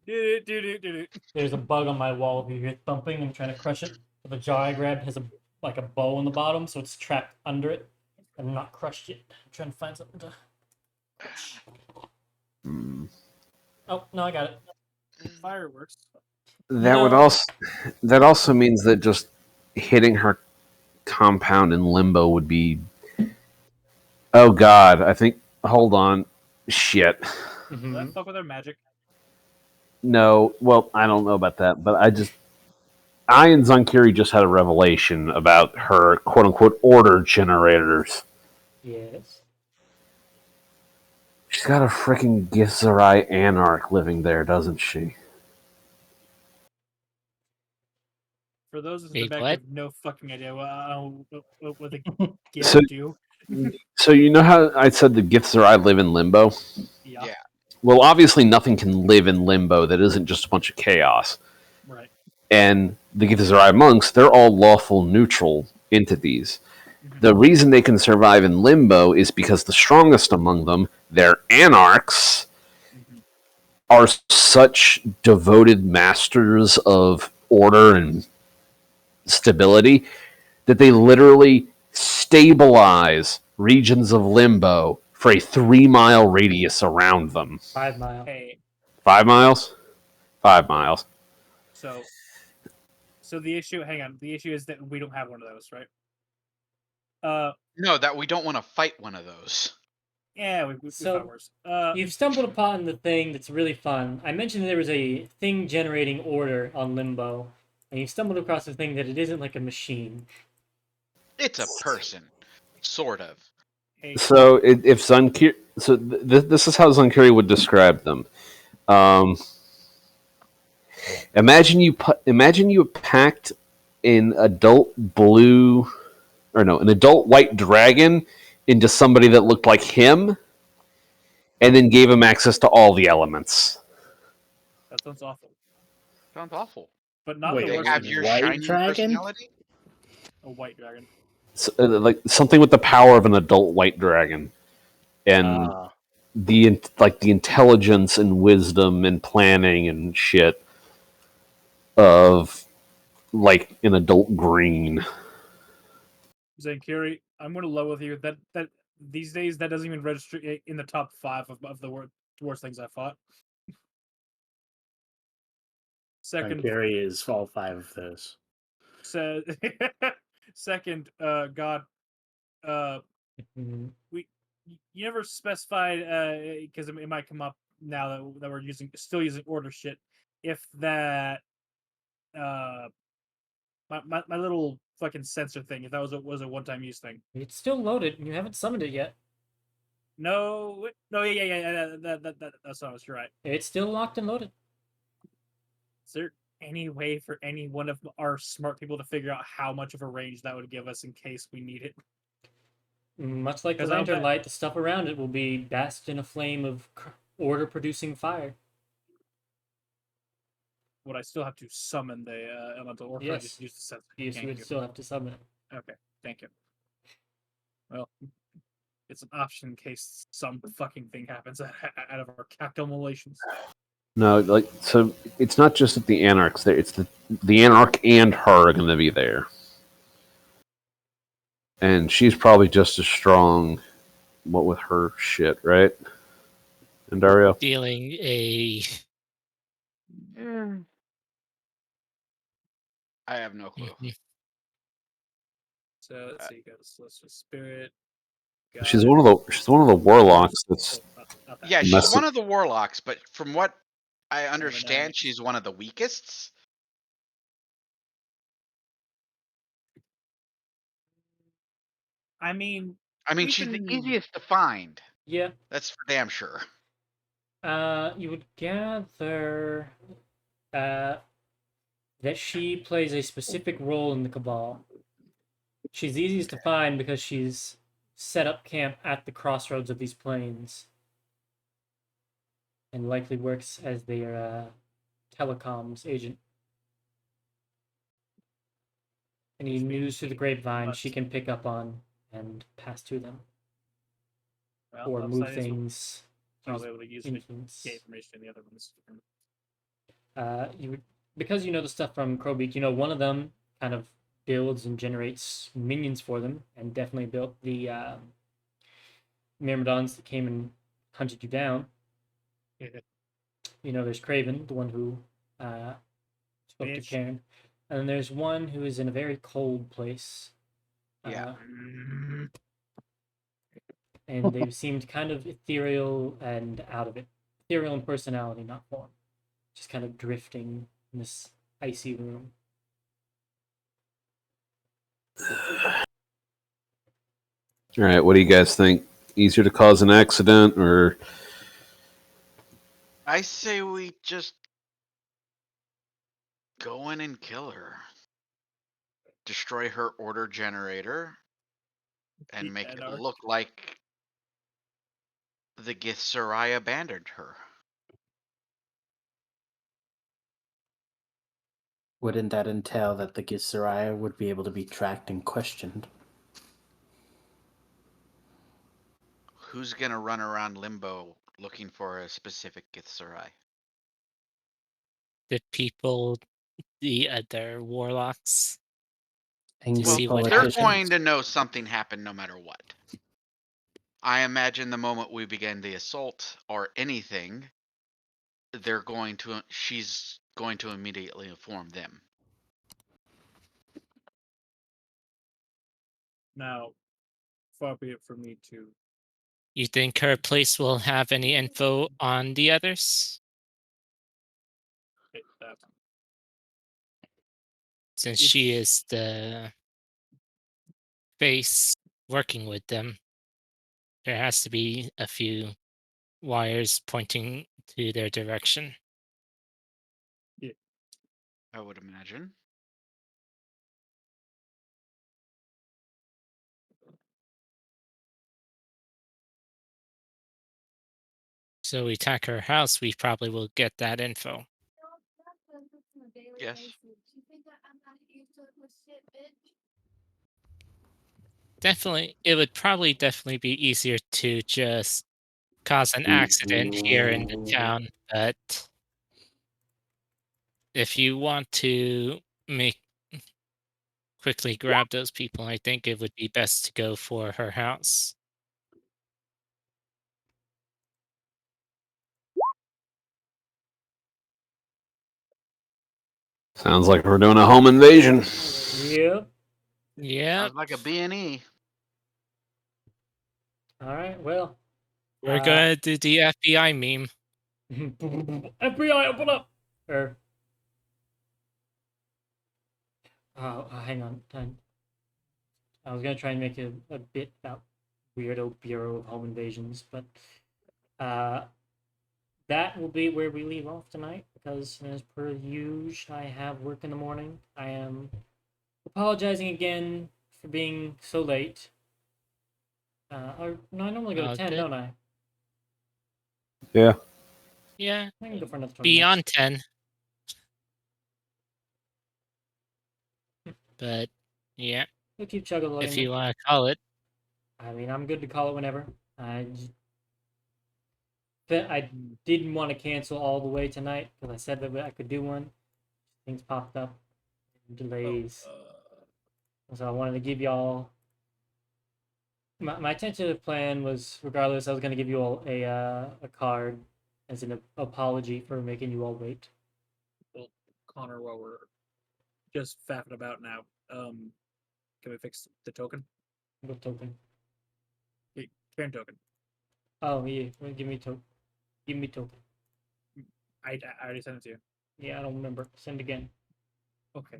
There's a bug on my wall. If you hear thumping, I'm trying to crush it. The jar I grabbed has a bow on the bottom, so it's trapped under it. I'm not crushed yet. I'm trying to find something to crush. Oh, no, I got it. Fireworks. That would No. also means that just hitting her compound in limbo would be. Oh God, I think. Hold on, shit. Does Mm-hmm. that fuck with our magic? No, well, I don't know about that, but I and Zankiri just had a revelation about her quote unquote order generators. Yes. She's got a freaking Githzerai Anarch living there, doesn't she? For those in the Wait, back, what? have no fucking idea what the gifts So- do. So you know how I said the Githzerai live in limbo? Yeah, Yeah. Well, obviously nothing can live in limbo that isn't just a bunch of chaos. right. And the Githzerai monks, they're all lawful neutral entities. Mhm. The reason they can survive in limbo is because the strongest among them, their anarchs, Mhm. are such devoted masters of order and stability that they literally stabilize regions of limbo for a 3-mile radius around them. 5 mile. Hey, 5 miles? 5 miles. so the issue. Hang on. The issue is that we don't have one of those, right? No, that we don't want to fight one of those. Yeah, we So- fought worse. You've stumbled upon the thing that's really fun. I mentioned there was a thing generating order on Limbo, and you've stumbled across the thing that it isn't like a machine. It's a person, sort of. hey, So if Zankiri, this is how Zankiri would describe them. Imagine you packed an adult blue, or no, an adult white dragon into somebody that looked like him, and then gave him access to all the elements. that sounds awful, Sounds awful. but not Wait, the They worst. have thing. your white shiny dragon? personality. A white dragon. Like something with the power of an adult white dragon, and the intelligence and wisdom and planning and shit of like an adult green. Zankiri, I'm going to low with you. That these days that doesn't even register in the top 5 of the worst things I fought. Second, Gary is all 5 of those. said second, God, Mhm. you never specified because it might come up now that we're still using order shit. If that my little fucking sensor thing, if that was a one-time use thing. It's still loaded, and you haven't summoned it yet. No, yeah. That's not. You're right. It's still locked and loaded. Is there any way for any one of our smart people to figure out how much of a range that would give us in case we need it? Much like the 'Cause I don't lantern bet- light, the stuff around it will be basked in a flame of order-producing fire. Would I still have to summon the elemental, or could I Yes. just use the sensor? Yes, Thank you would you. still have to summon it. Okay, thank you. Well, it's an option in case some fucking thing happens out of our calculations. No, like so, it's not just that the anarchs there; it's the anarch and her are going to be there, and she's probably just as strong. What with her shit, right? And Dario. Dealing a I have no clue. So let's see, go to Celestial Spirit. She's one of the warlocks. That's Not that. Yeah, she's Mess- one of the warlocks, but from what I Knights. understand, she's one of the weakest. I mean, I mean, We she's can- the easiest to find. Yeah. That's for damn sure. You would gather that she plays a specific role in the Cabal. She's easiest to find because she's set up camp at the crossroads of these plains, and likely works as their telecoms agent. Any news through the grapevine she can pick up on and pass to them, well, or upside move is things. probably able to use influence. get information in the other ones. You would, because you know the stuff from Crowbeak. You know one of them kind of builds and generates minions for them, and definitely built the Myrmidons that came and hunted you down. Yeah. You know, there's Craven, the one who spoke to Bitch. Karen, and then there's one who is in a very cold place. Yeah. And they seemed kind of ethereal and out of it. Ethereal in personality, not form. Just kind of drifting in this icy room. All right, what do you guys think? Easier to cause an accident, or I say we just go in and kill her. Destroy her order generator and make it Anarch. look like the Githzerai abandoned her. Wouldn't that entail that the Githzerai would be able to be tracked and questioned? Who's gonna run around Limbo looking for a specific Githzerai? The people, the other warlocks. Angry To see what They're politicians. going to know something happened no matter what. I imagine the moment we begin the assault or anything, she's going to immediately inform them. Now, far be it from me to You think her place will have any info on the others? hit that. Since she is the face working with them, there has to be a few wires pointing to their direction. I would imagine. So we attack her house, we probably will get that info. Yes. Definitely, it would probably definitely be easier to just cause an accident here in the town, but if you want to quickly grab those people, I think it would be best to go for her house. sounds like we're doing a home invasion? Yep. Yeah, Sounds like a B&E. All right. Well, we're gonna do the FBI meme. FBI, open up. Or, hang on. I was gonna try and make a bit about Weirdo Bureau of Home Invasions, but that will be where we leave off tonight, because as per usual, I have work in the morning. I am apologizing again for being so late. Or no, I normally go to 10, Good. don't I? Yeah. Yeah, I can go for another 20 beyond minutes. 10. But yeah, We'll keep chugging along. if you want to call it. I mean, I'm good to call it whenever. I didn't want to cancel all the way tonight because I said that I could do one. Things popped up, delays. So I wanted to give y'all. My tentative plan was, regardless, I was going to give you all a card as an apology for making you all wait. Well, Connor, while we're just faffing about now, can we fix the token? What token? Karen token. Oh yeah, well, give me token. Give me token. I already sent it to you. Yeah, I don't remember. Send again. Okay.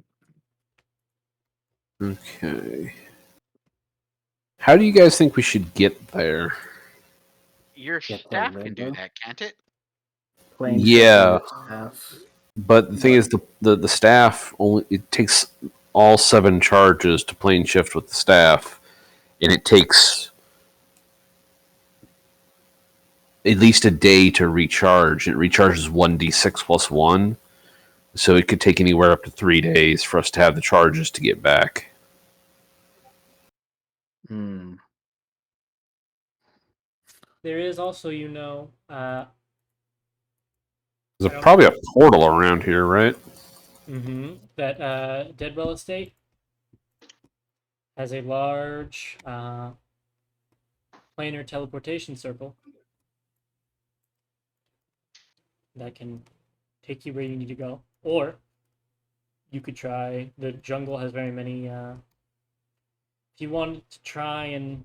Okay. How do you guys think we should get there? Your Get the staff can do Limbo? that, can't it? Plain Yeah. staff. But the thing is, the staff only, it takes all 7 charges to plane shift with the staff, and it takes at least a day to recharge. It recharges 1d6 plus 1, so it could take anywhere up to 3 days for us to have the charges to get back. Hmm. There is also, There's probably a portal around here, right? that Deadwell estate. has a large planar teleportation circle that can take you where you need to go. Or you could try, the jungle has very many, if you wanted to try and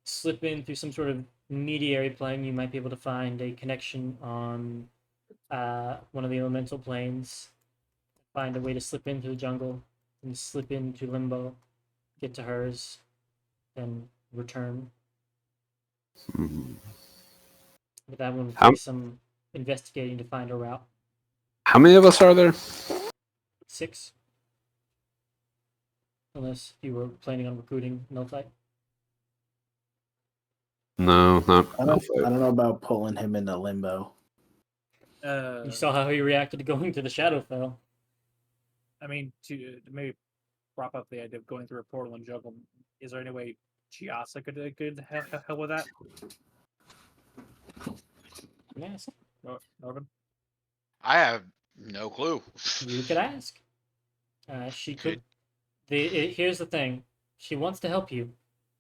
slip in through some sort of mediary plane, you might be able to find a connection on one of the elemental planes, find a way to slip into the jungle and slip into limbo, get to hers, then return. But that one would How- take some investigating to find a route. How many of us are there? 6. Unless you were planning on recruiting no fight. No, not. I don't know about pulling him into limbo. You saw how he reacted to going to the Shadowfell. I mean, to maybe prop up the idea of going through a portal and jungle, is there any way Chiasa could help with that? Yes, Norman? I have no clue. you could ask. She could. Here's the thing. She wants to help you.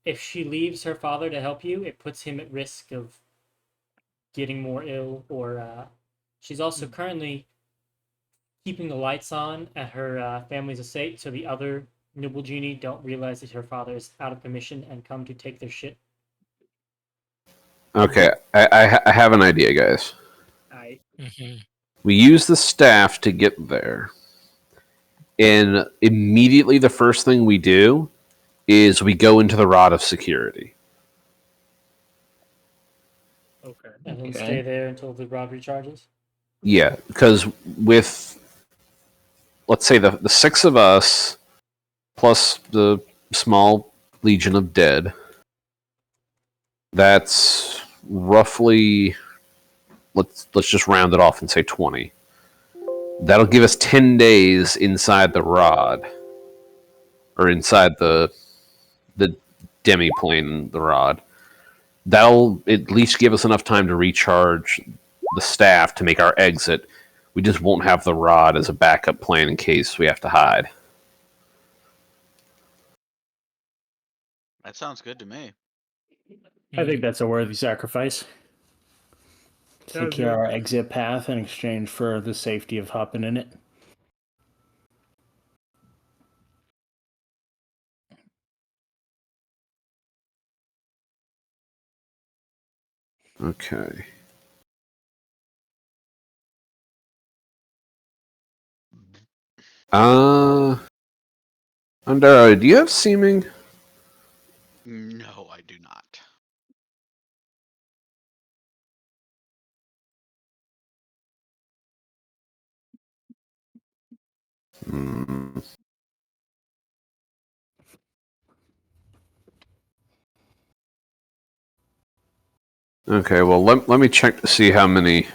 If she leaves her father to help you, it puts him at risk of getting more ill. Or she's also currently keeping the lights on at her family's estate, so the other noble genie don't realize that her father is out of commission and come to take their shit. Okay, I have an idea, guys. Mhm. We use the staff to get there, and immediately the first thing we do is we go into the rod of security. Okay. And then Okay. stay there until the rod recharges. Yeah, because with, let's say, the 6 of us plus the small legion of dead, that's roughly, let's just round it off and say 20. That'll give us 10 days inside the rod, or inside the demi-plane, the rod. That'll at least give us enough time to recharge the staff to make our exit. We just won't have the rod as a backup plan in case we have to hide. That sounds good to me. I think that's a worthy sacrifice. Sounds Secure good. our exit path in exchange for the safety of hopping in it. Okay. Andara, do you have seeming? No, I do not. Hmm. Okay, well, let me check to see how many.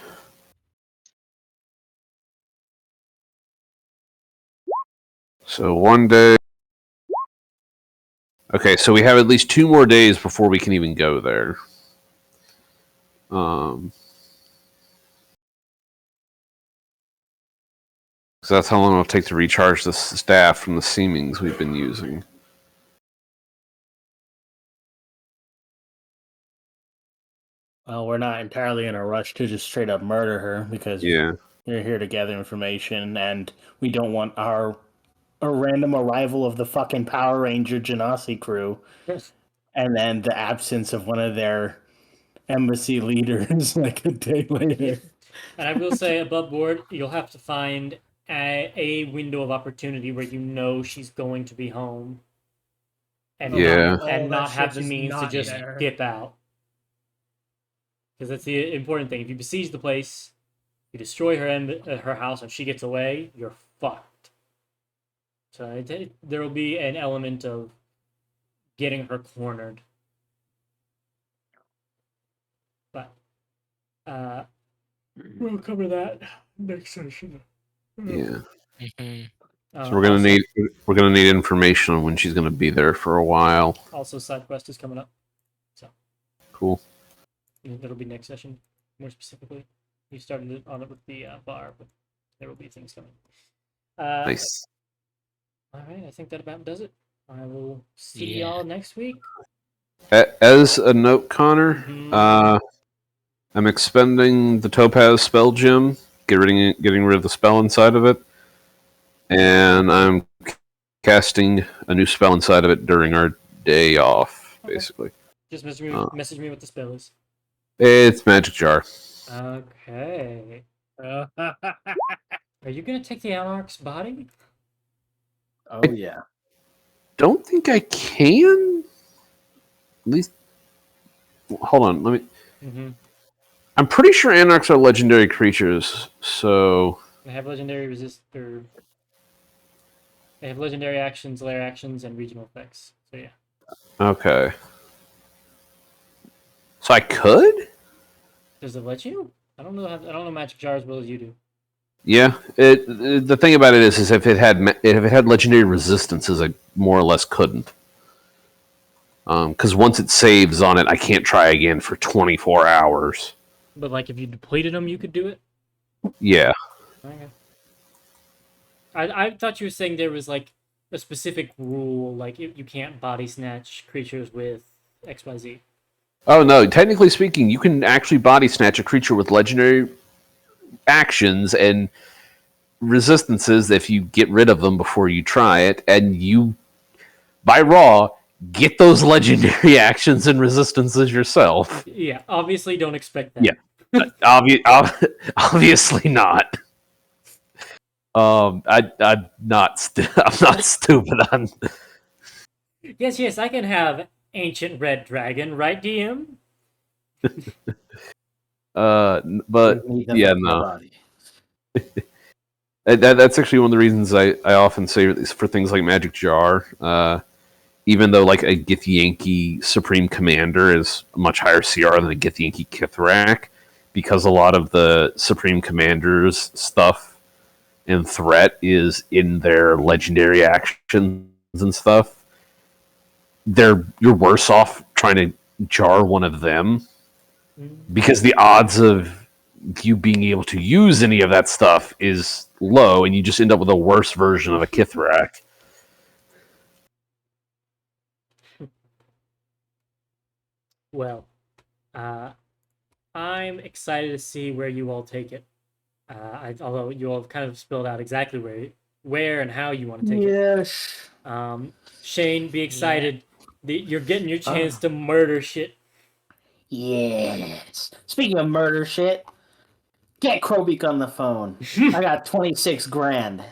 So 1 day. Okay, so we have at least 2 more days before we can even go there. So that's how long it'll take to recharge the staff from the seemings we've been using. Well, we're not entirely in a rush to just straight up murder her because Yeah. we're here to gather information, and we don't want a random arrival of the fucking Power Ranger Genasi crew, and then the absence of one of their embassy leaders like a day later. And I will say, above board, you'll have to find a window of opportunity where you know she's going to be home, and Yeah. not have the means to just dip out. Because that's the important thing. If you besiege the place, you destroy her house, and she gets away, you're fucked. So there will be an element of getting her cornered. But we'll cover that next session. Yeah. Mhm. So we're gonna need information on when she's gonna be there for a while. Also, side quest is coming up, so Cool. it'll be next session. More specifically, we started on it with the bar, but there will be things coming. Nice. All right, I think that about does it. I will see Yeah. y'all next week. As a note, Connor, I'm expending the Topaz spell gem, getting rid of the spell inside of it, and I'm casting a new spell inside of it during our day off, Okay. basically. Just message me what the spell is. It's Magic Jar. Okay. Are you gonna take the Anarch's body? Oh yeah. Don't think I can. At least, hold on. Let me. Mm-hmm. I'm pretty sure Anarchs are legendary creatures, so They have legendary They have legendary actions, lair actions, and regional effects. So yeah. okay. So I could. Does it let you? I don't know Magic Jar as well as you do. Yeah. The thing about it is if it had legendary resistances, I more or less couldn't. Because once it saves on it, I can't try again for 24 hours. But like if you depleted them, you could do it. Yeah. Okay. I thought you were saying there was like a specific rule, like you can't body snatch creatures with XYZ. Oh no! Technically speaking, you can actually body snatch a creature with legendary actions and resistances if you get rid of them before you try it, and you, by raw, get those legendary actions and resistances yourself. Yeah, obviously don't expect that. Yeah. Obviously not. I'm not stupid. Yes, I can have Ancient Red Dragon, right, DM? But Need them yeah, in the no. body. That's actually one of the reasons I often say for things like Magic Jar. Even though like a Githyanki Supreme Commander is a much higher CR than a Githyanki Kithrak, because a lot of the Supreme Commanders stuff and threat is in their legendary actions and stuff. You're worse off trying to jar one of them because the odds of you being able to use any of that stuff is low, and you just end up with a worse version of a Kithrak. Well, I'm excited to see where you all take it. Although you all have kind of spelled out exactly where and how you want to take it. Yes. Shane, be excited. You're getting your chance to murder shit. Yes. Speaking of murder shit, get Krobeak on the phone. I got 26 grand.